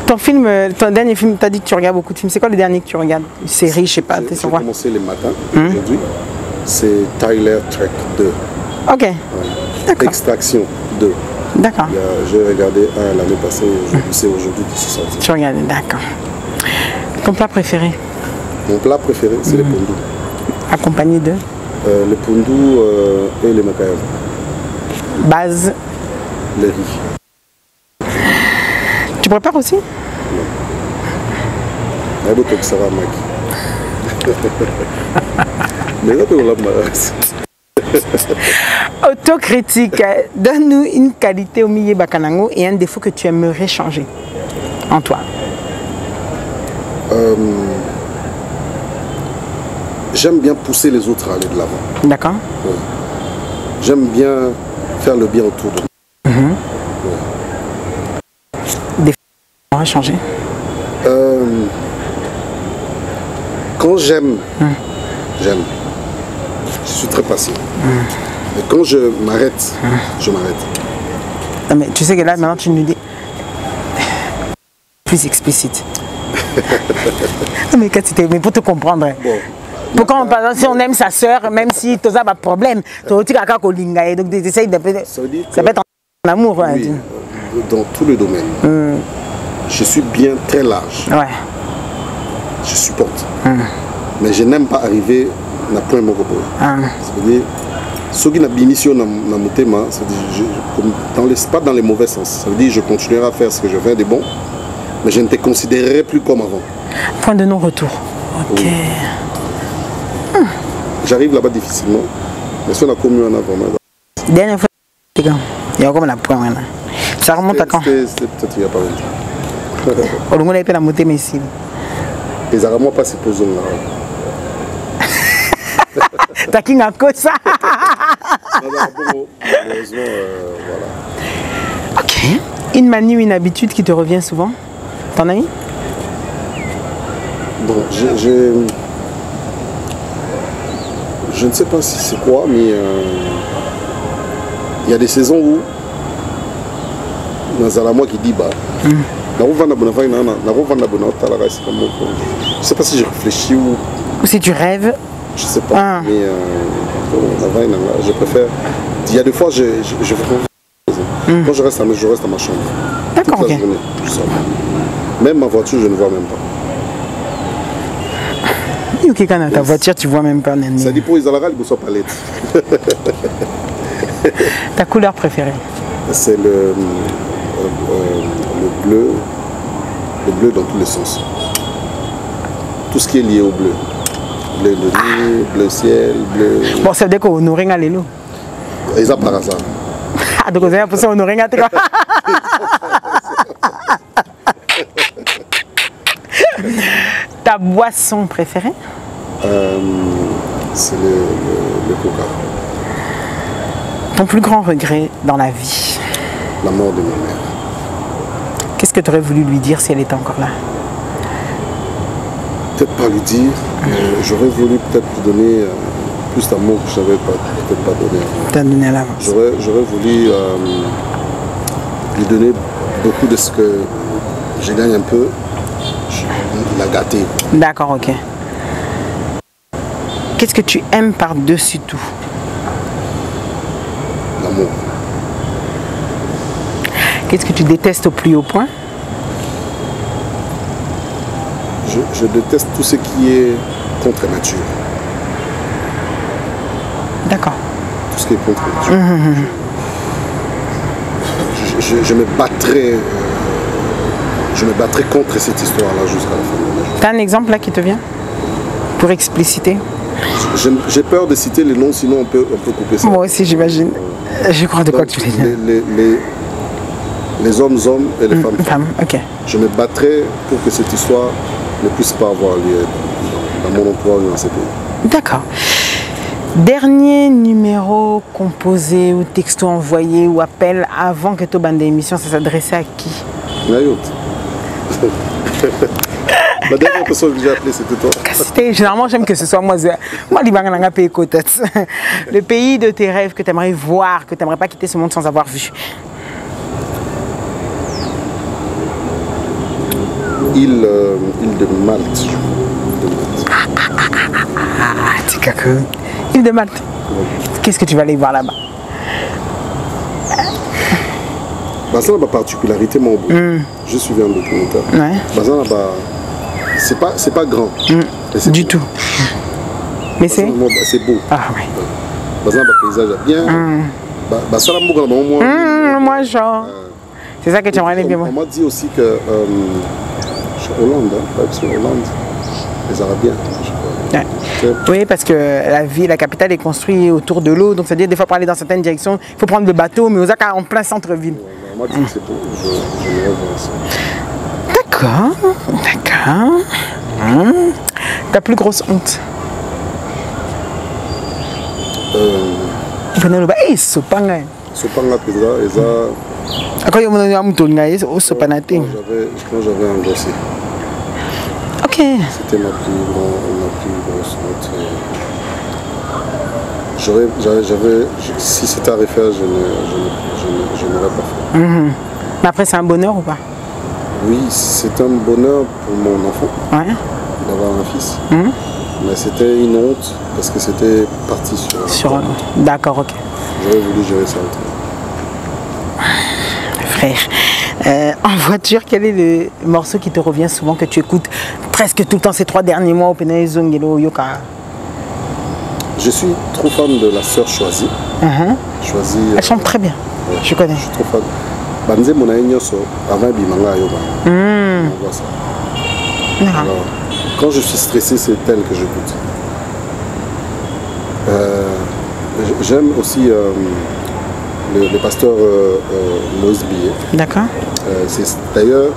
Ton film, ton dernier film, tu as dit que tu regardes beaucoup de films. C'est quoi le dernier que tu regardes? Une série, je sais pas. J'ai commencé les matins aujourd'hui. C'est Tyler Trek 2. Ok. Ouais. D'accord. Extraction 2. D'accord. J'ai regardé un l'année passée, c'est aujourd'hui qui s'est sorti. Tu regardes, d'accord. Ton plat préféré? Mon plat préféré, c'est les pondous. Accompagné de les pondous et les makayam. Base? Les riz. Tu prépares aussi? Non. Ça va, mec. Mais là, on l'a mal. Autocritique. Donne-nous une qualité au milieu Bakanango et un défaut que tu aimerais changer en toi. J'aime bien pousser les autres à aller de l'avant. D'accord. Ouais. J'aime bien faire le bien autour de moi. Des fois, on va changer. Quand j'aime, j'aime. Je suis très patient. Et quand je m'arrête, je m'arrête. Non, mais tu sais que là, maintenant, tu nous dis plus explicite. Non, mais pour te comprendre. Bon. Pourquoi, par exemple, si on aime sa soeur, même si tu as pas de problème, donc tu essayes de... Ça peut être en amour. Oui, dans tous les domaines. Je suis bien très large. Ouais. Je supporte. Mais je n'aime pas arriver à point mon repos. Ça veut dire, ce qui n'a pas initié dans mon thème, pas dans les mauvais sens. Ça veut dire que je continuerai à faire ce que je fais de bon, mais je ne te considérerai plus comme avant. Point de non-retour. Ok. Oui. J'arrive là-bas difficilement, mais si on a commis un avant. Dernière fois, il y a comme la point maintenant. Ça remonte à quand? C'était peut-être il n'y a pas longtemps. On le monde a la montée, mais ici. Et ça ne pas se poser là. T'as qui n'a que ça? Heureusement, voilà. Ok. Une manie ou une habitude qui te revient souvent? T'en as une? Bon, je ne sais pas si c'est quoi, mais il y a des saisons où dans la moi qui dit bah je ne sais pas si je réfléchis ou si tu rêves. Je ne sais pas, mais je préfère. Il y a des fois quand je reste à ma chambre. D'accord, toute la journée, je sors. Même ma voiture, je ne vois même pas. Ok, quand ta voiture, tu vois même pas. Ça dit pour Isalaga, il ne soit pas l'aide. Ta couleur préférée? C'est le bleu. Le bleu dans tous les sens. Tout ce qui est lié au bleu. Bleu de nuit, bleu ciel, bleu... Bon, c'est dès qu'on aurait un lélo. Et ça par hasard. Ah, donc vous avez pour ça on aurait un lélo. Ta boisson préférée? C'est le coca. Ton plus grand regret dans la vie? La mort de ma mère. Qu'est-ce que tu aurais voulu lui dire si elle était encore là? Peut-être pas lui dire, j'aurais voulu peut-être lui donner plus d'amour que je n'avais peut-être pas donné avant. T'as donné à l'avance. J'aurais voulu lui donner beaucoup de ce que je gagne un peu, la gâter. D'accord, ok. Qu'est-ce que tu aimes par-dessus tout? L'amour. Qu'est-ce que tu détestes au plus haut point? Je déteste tout ce qui est contre nature. D'accord. Tout ce qui est contre nature. Je me battrai contre cette histoire-là jusqu'à la fin de ma vie. Tu as un exemple là qui te vient? Pour expliciter? J'ai peur de citer les noms, sinon on peut couper ça. Moi aussi, j'imagine. Je crois de quoi tu veux dire. Les hommes et les femmes. Ok. Je me battrai pour que cette histoire ne puisse pas avoir lieu dans mon emploi ou dans ces pays. D'accord. Dernier numéro composé ou texto envoyé ou appel avant que tu bandes d'émission, ça s'adressait à qui? Nayout. La dernière personne que j'ai appelée, c'était toi. Généralement, j'aime que ce soit moi. Le pays de tes rêves que tu aimerais voir, que tu n'aimerais pas quitter ce monde sans avoir vu. Île de Malte. Île de Malte. Qu'est-ce que tu vas aller voir là-bas? Bah, ça, ma particularité, mon beau. Je suis un documentaire. Ouais. Bah, ça, c'est pas grand. Du tout. Mais c'est beau. Ah oui. Bah, ça, le paysage est bien. Bah, ça, moi, genre. C'est ça que tu aimerais aller bien voir. On m'a dit aussi que Hollande, Hollande, les Arabiens. Ouais. Oui, parce que la capitale est construite autour de l'eau, donc c'est-à-dire des fois pour aller dans certaines directions, il faut prendre le bateau, mais Osaka en plein centre-ville. On m'a dit que c'est beau, je vais voir ça. D'accord. Ta plus grosse honte? Sopanga pesa. Quand j'avais engrossé. Ok. C'était ma plus grosse honte. Si c'était à refaire, je n'aurais pas fait. Mais après, c'est un bonheur ou pas? Oui, c'est un bonheur pour mon enfant d'avoir un fils. Mais c'était une honte parce que c'était parti sur D'accord, ok. J'aurais voulu gérer ça autrement. Frère, en voiture, quel est le morceau qui te revient souvent, que tu écoutes presque tout le temps ces 3 derniers mois au Pénal Zongelo Yoka? Je suis trop fan de la sœur Choisie. Choisie. Elle chante très bien. Ouais, je connais. Je suis trop fan. Banze Mona Nyoso, avant Bimanga Yoba. On voit ça. Alors, quand je suis stressé, c'est elle que j'écoute. J'aime aussi le pasteur Moïse Billet. D'accord. C'est d'ailleurs,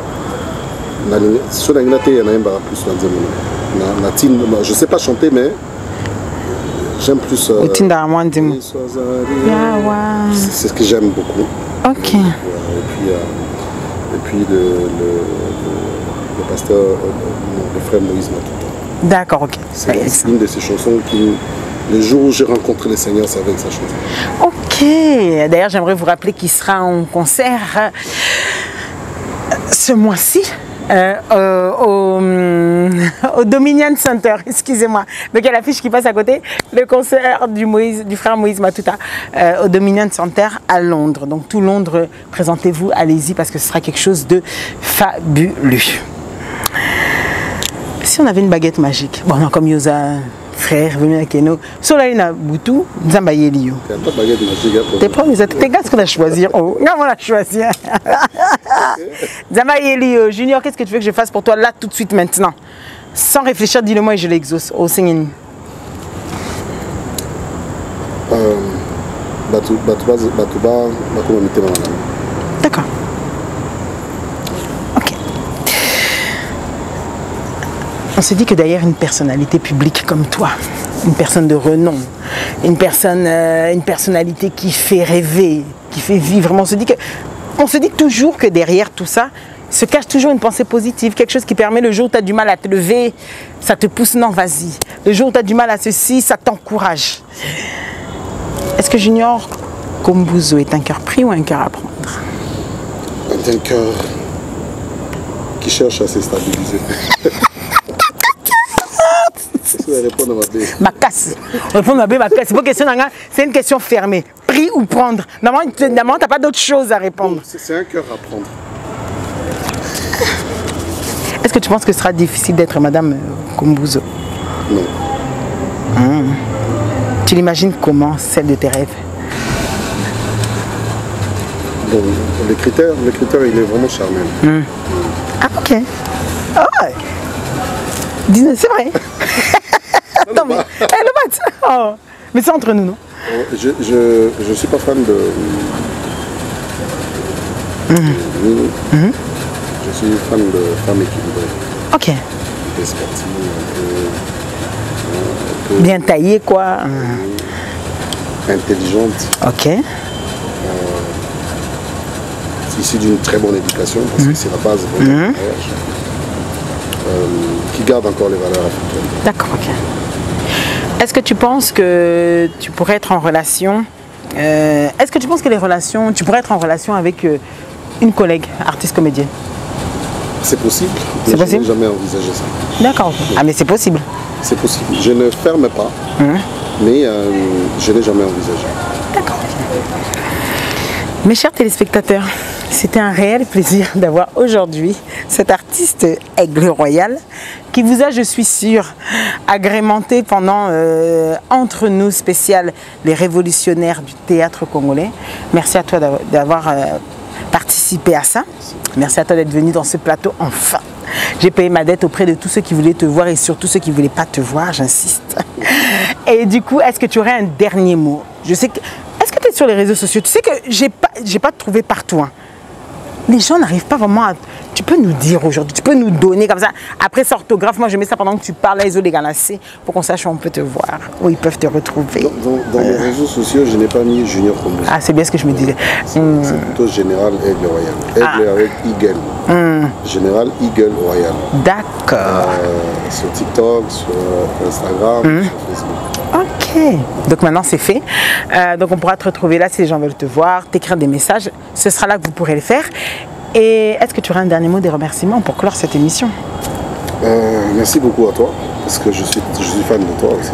sur l'Angleterre, il y en a un plus je ne sais pas chanter, mais j'aime plus. C'est ce que j'aime beaucoup. Ok. Et puis le pasteur, le frère Moïse Matuta. D'accord, ok. C'est une de ces chansons qui, le jour où j'ai rencontré le Seigneur, c'est avec sa chanson. Ok. D'ailleurs, j'aimerais vous rappeler qu'il sera en concert ce mois-ci. Au Dominion Center, excusez-moi. Donc il y a l'affiche qui passe à côté, le concert du frère Moïse Matuta au Dominion Center à Londres. Donc tout Londres, présentez-vous, allez-y parce que ce sera quelque chose de fabuleux. Si on avait une baguette magique, bon non, comme Yosa, frère, venu à Keno, Solaina Boutou, Zambayeli. T'es pas, t'es gars qu'on a choisi. Oh, on a choisi. Zambayeli, Junior, qu'est-ce que tu veux que je fasse pour toi là tout de suite maintenant? Sans réfléchir, dis-le-moi et je l'exauce. Au Singin. D'accord. Ok. On se dit que derrière une personnalité publique comme toi, une personne de renom, une personnalité qui fait rêver, qui fait vivre, on se dit toujours que derrière tout ça se cache toujours une pensée positive, quelque chose qui permet le jour où tu as du mal à te lever, ça te pousse, non vas-y. Le jour où tu as du mal à ceci, ça t'encourage. Est-ce que Junior Kombuzo est un cœur pris ou un cœur à prendre? Un cœur qui cherche à se stabiliser. Répondre à ma casse. Répondre à ma casse. C'est une question fermée. Pris ou prendre? Normalement, tu n'as pas d'autre chose à répondre. C'est un cœur à prendre. Est-ce que tu penses que ce sera difficile d'être Madame Kombuzo? Non. Tu l'imagines comment, celle de tes rêves? Bon, le critère, il est vraiment charnel. Ah, ok. Oh. C'est vrai. Non, mais, oh. Mais c'est entre nous, non? Je suis pas fan de... Je suis fan de femmes équilibrées. Ok. Des sportives, un peu bien taillées, quoi. Intelligentes. Ok. Issues d'une très bonne éducation, parce que c'est la base de mon mariage. qui gardent encore les valeurs africaines. D'accord, ok. Est-ce que tu penses que tu pourrais être en relation est-ce que tu penses que tu pourrais être en relation avec une collègue, artiste comédienne? C'est possible, mais je n'ai jamais envisagé ça. D'accord, ah mais c'est possible. C'est possible, je ne ferme pas, mais je n'ai jamais envisagé. D'accord. Mes chers téléspectateurs, c'était un réel plaisir d'avoir aujourd'hui cet artiste Aigle Royal qui vous a, je suis sûre, agrémenté pendant Entre nous spécial les révolutionnaires du théâtre congolais. Merci à toi d'avoir participé à ça. Merci à toi d'être venu dans ce plateau enfin. J'ai payé ma dette auprès de tous ceux qui voulaient te voir et surtout ceux qui ne voulaient pas te voir, j'insiste. Et du coup, est-ce que tu aurais un dernier mot? Je sais que... Est-ce que tu es sur les réseaux sociaux? Tu sais que j'ai pas trouvé partout. Hein. Les gens n'arrivent pas vraiment à... Tu peux nous dire aujourd'hui, tu peux nous donner comme ça. Après, ça orthographe, moi je mets ça pendant que tu parles, les autres les pour qu'on sache où on peut te voir, où ils peuvent te retrouver. Dans les réseaux sociaux, je n'ai pas mis Junior Combo. Ah, c'est bien ce que je me disais. C'est plutôt Général Aigle Royal. Aigle avec Eagle. Général Eagle Royal. D'accord. Sur TikTok, sur Instagram, sur Facebook. Ok, donc maintenant c'est fait. Donc on pourra te retrouver là si les gens veulent te voir, t'écrire des messages. Ce sera là que vous pourrez le faire. Et est-ce que tu auras un dernier mot, des remerciements pour clore cette émission? Merci beaucoup à toi, parce que je suis fan de toi aussi.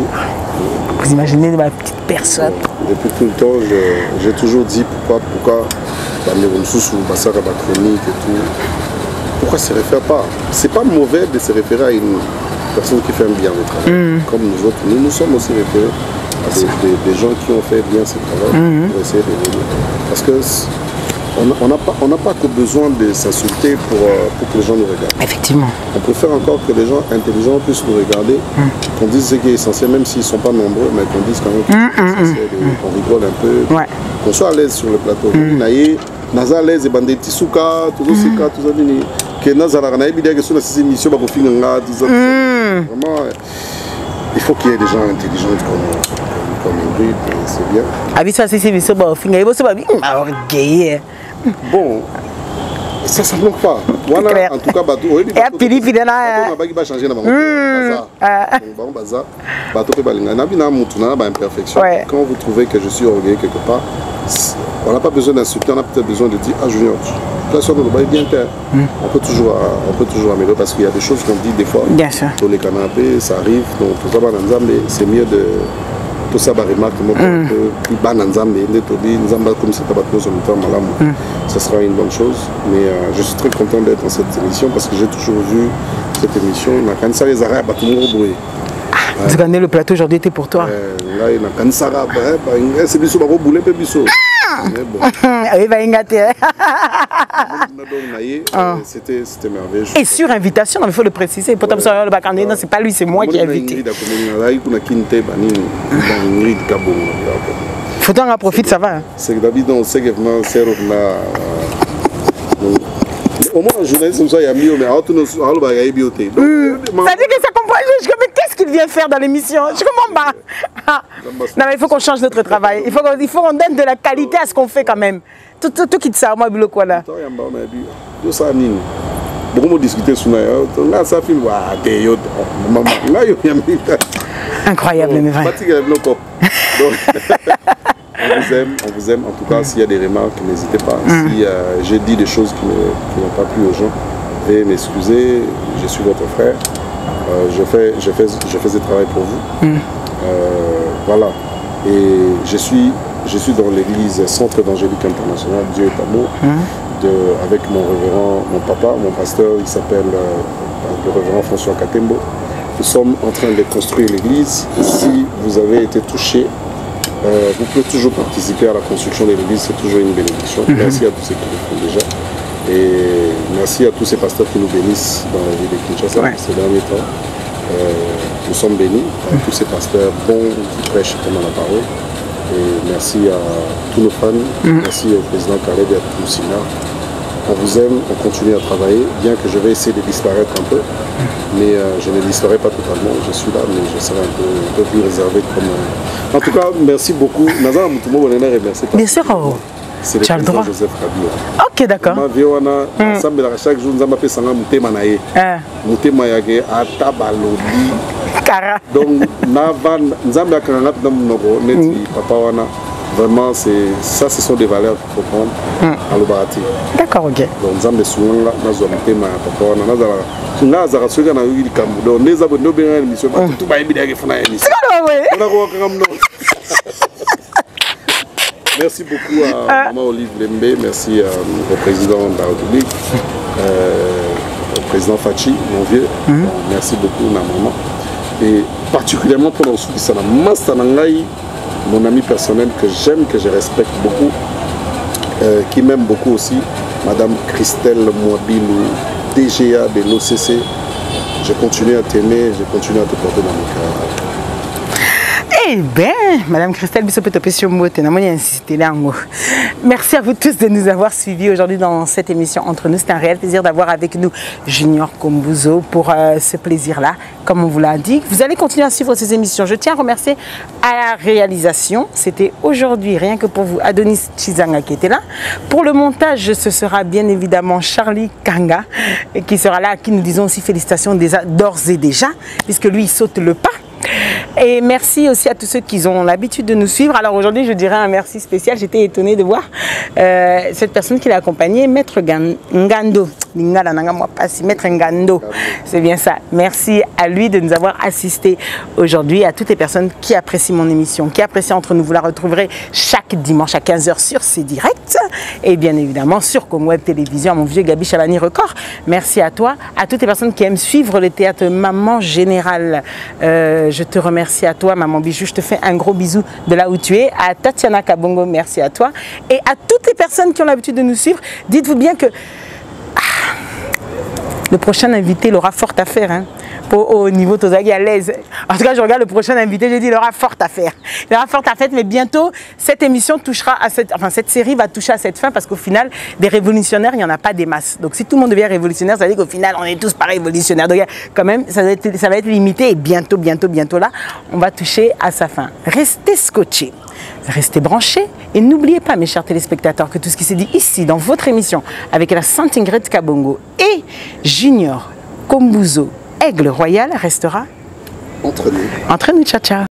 Vous imaginez ma petite personne. Depuis tout le temps, j'ai toujours dit pourquoi chronique et tout. Pourquoi se réfère pas? C'est pas mauvais de se référer à une personne qui fait un bien le travail. Comme nous autres, nous sommes aussi référés à des gens qui ont fait bien ce travail pour essayer d'évoluer. Parce que on n'a pas que besoin de s'insulter pour que les gens nous regardent. Effectivement. On préfère encore que les gens intelligents puissent nous regarder, qu'on dise ce qui est essentiel, même s'ils ne sont pas nombreux, mais qu'on dise quand même que c'est essentiel, qu'on rigole un peu, qu'on soit à l'aise sur le plateau. Naza à l'aise et bandé Tisuka, tout ça, tout ça, que Naza la ranaï bidé que sur cette émission, bah pour finir là, tout ça. Vraiment, il faut qu'il y ait des gens intelligents comme Ingrid, c'est bien. Abi ça c'est émission, bah finir, il faut se babi, gay. Bon, ça ne manque pas. Voilà, en tout cas, bateau. Et à Philippe, il va changer dans mon bazar. Bateau peut balinga. N'a imperfection. Quand vous trouvez que je suis orgueilleux quelque part, on n'a pas besoin d'insulter, on a peut-être besoin de dire ah Junior, là sur le bail bien terre. On peut toujours améliorer parce qu'il y a des choses qu'on dit des fois. Bien sûr. Sur les canapés, ça arrive. Donc tout ça, mais c'est mieux de tout ça remarque ça sera une bonne chose, mais je suis très content d'être dans cette émission parce que j'ai toujours vu cette émission. Vous gagnez le plateau aujourd'hui était pour toi. C'était merveilleux. Et sur invitation, il faut le préciser. C'est pas lui, c'est moi qui ai invité. Faut en profiter, ça va. C'est que David, on sait que au moins un journaliste comme ça, il y a mieux, mais ça dit que ça comprend. Mais qu'est-ce qu'il vient faire dans l'émission? Je comprends pas. Non, mais il faut qu'on change notre travail. Il faut qu'on donne de la qualité à ce qu'on fait quand même. Tout quitte ça, moi, je quoi là. Beaucoup discuter sur ça. Incroyable, mais vrai. On vous aime. En tout cas, s'il y a des remarques, n'hésitez pas. Si j'ai dit des choses qui n'ont pas plu aux gens, veuillez m'excuser. Je suis votre frère. Je fais ce travail pour vous. Voilà. Et je suis dans l'église Centre évangélique international Dieu est amour. Avec mon papa, mon pasteur, il s'appelle le révérend François Katembo. Nous sommes en train de construire l'église. Si vous avez été touché, vous pouvez toujours participer à la construction de l'église, c'est toujours une bénédiction. Merci à tous ceux qui le font déjà. Et merci à tous ces pasteurs qui nous bénissent dans la vie de Kinshasa ces derniers temps. Nous sommes bénis, tous ces pasteurs bons qui prêchent comme la parole. Et merci à tous nos fans, merci au président Khaled et à tous Sina. On vous aime, on continue à travailler, bien que je vais essayer de disparaître un peu, mais je ne disparais pas totalement, je suis là, mais je serai un peu plus réservé comme... En tout cas, merci beaucoup. Nazar Moutoumou, merci. Bien sûr, c'est le président Joseph Kabila. Ok, d'accord. Chaque jour, nous avons fait ça. Moutema yake atabalobi. Donc, nous avons papa wana. Vraiment, ça, ce sont des valeurs qu'il faut prendre à l'Obarati. D'accord, ok. Donc, nous avons souvent nous avons papa wana. Nous avons souvent eu donc nous avons une émission. Tout va bien avec émission. Merci beaucoup à Maman Olive Lembe, merci au président de la République, au président Fachi, mon vieux. Merci beaucoup, maman. Et particulièrement pour nos soutiens, mon ami personnel que j'aime, que je respecte beaucoup, qui m'aime beaucoup aussi, Madame Christelle Mouabilou, DGA de l'OCC. Je continue à t'aimer, je continue à te porter dans mon cœur. Eh bien, Madame Christelle merci à vous tous de nous avoir suivis aujourd'hui dans cette émission Entre nous. C'est un réel plaisir d'avoir avec nous Junior Kombuzo pour ce plaisir-là. Comme on vous l'a dit, vous allez continuer à suivre ces émissions. Je tiens à remercier à la réalisation. C'était aujourd'hui, rien que pour vous, Adonis Chizanga qui était là. Pour le montage, ce sera bien évidemment Charlie Kanga qui sera là, à qui nous disons aussi félicitations d'ores et déjà, puisque lui, il saute le pas. Et merci aussi à tous ceux qui ont l'habitude de nous suivre. Alors aujourd'hui, je dirais un merci spécial. J'étais étonnée de voir cette personne qui l'a accompagné, Maître Ngando. Maître Ngando, c'est bien ça. Merci à lui de nous avoir assistés aujourd'hui, à toutes les personnes qui apprécient mon émission, qui apprécient Entre nous. Vous la retrouverez chaque dimanche à 15h sur ces directs et bien évidemment sur Comme Web Télévision, à mon vieux Gabi Chalani Record. Merci à toi, à toutes les personnes qui aiment suivre le théâtre Maman Générale. Je te remercie à toi, Maman Bijou. Je te fais un gros bisou de là où tu es. À Tatiana Kabongo, merci à toi. Et à toutes les personnes qui ont l'habitude de nous suivre, dites-vous bien que le prochain invité, il aura fort à faire. Hein, au niveau Tozagi à l'aise. En tout cas, je regarde le prochain invité, j'ai dit il aura fort à faire. Il aura fort à faire, mais bientôt, cette émission touchera à cette série va toucher à cette fin parce qu'au final, des révolutionnaires, il n'y en a pas des masses. Donc si tout le monde devient révolutionnaire, ça veut dire qu'au final, on est tous pas révolutionnaires. Donc quand même, ça va être limité et bientôt là, on va toucher à sa fin. Restez scotchés. Restez branchés et n'oubliez pas, mes chers téléspectateurs, que tout ce qui s'est dit ici, dans votre émission, avec la Sainte Ingrid Kabongo et Junior Kombuzo, Aigle Royal, restera entre nous. Entre nous, ciao, ciao.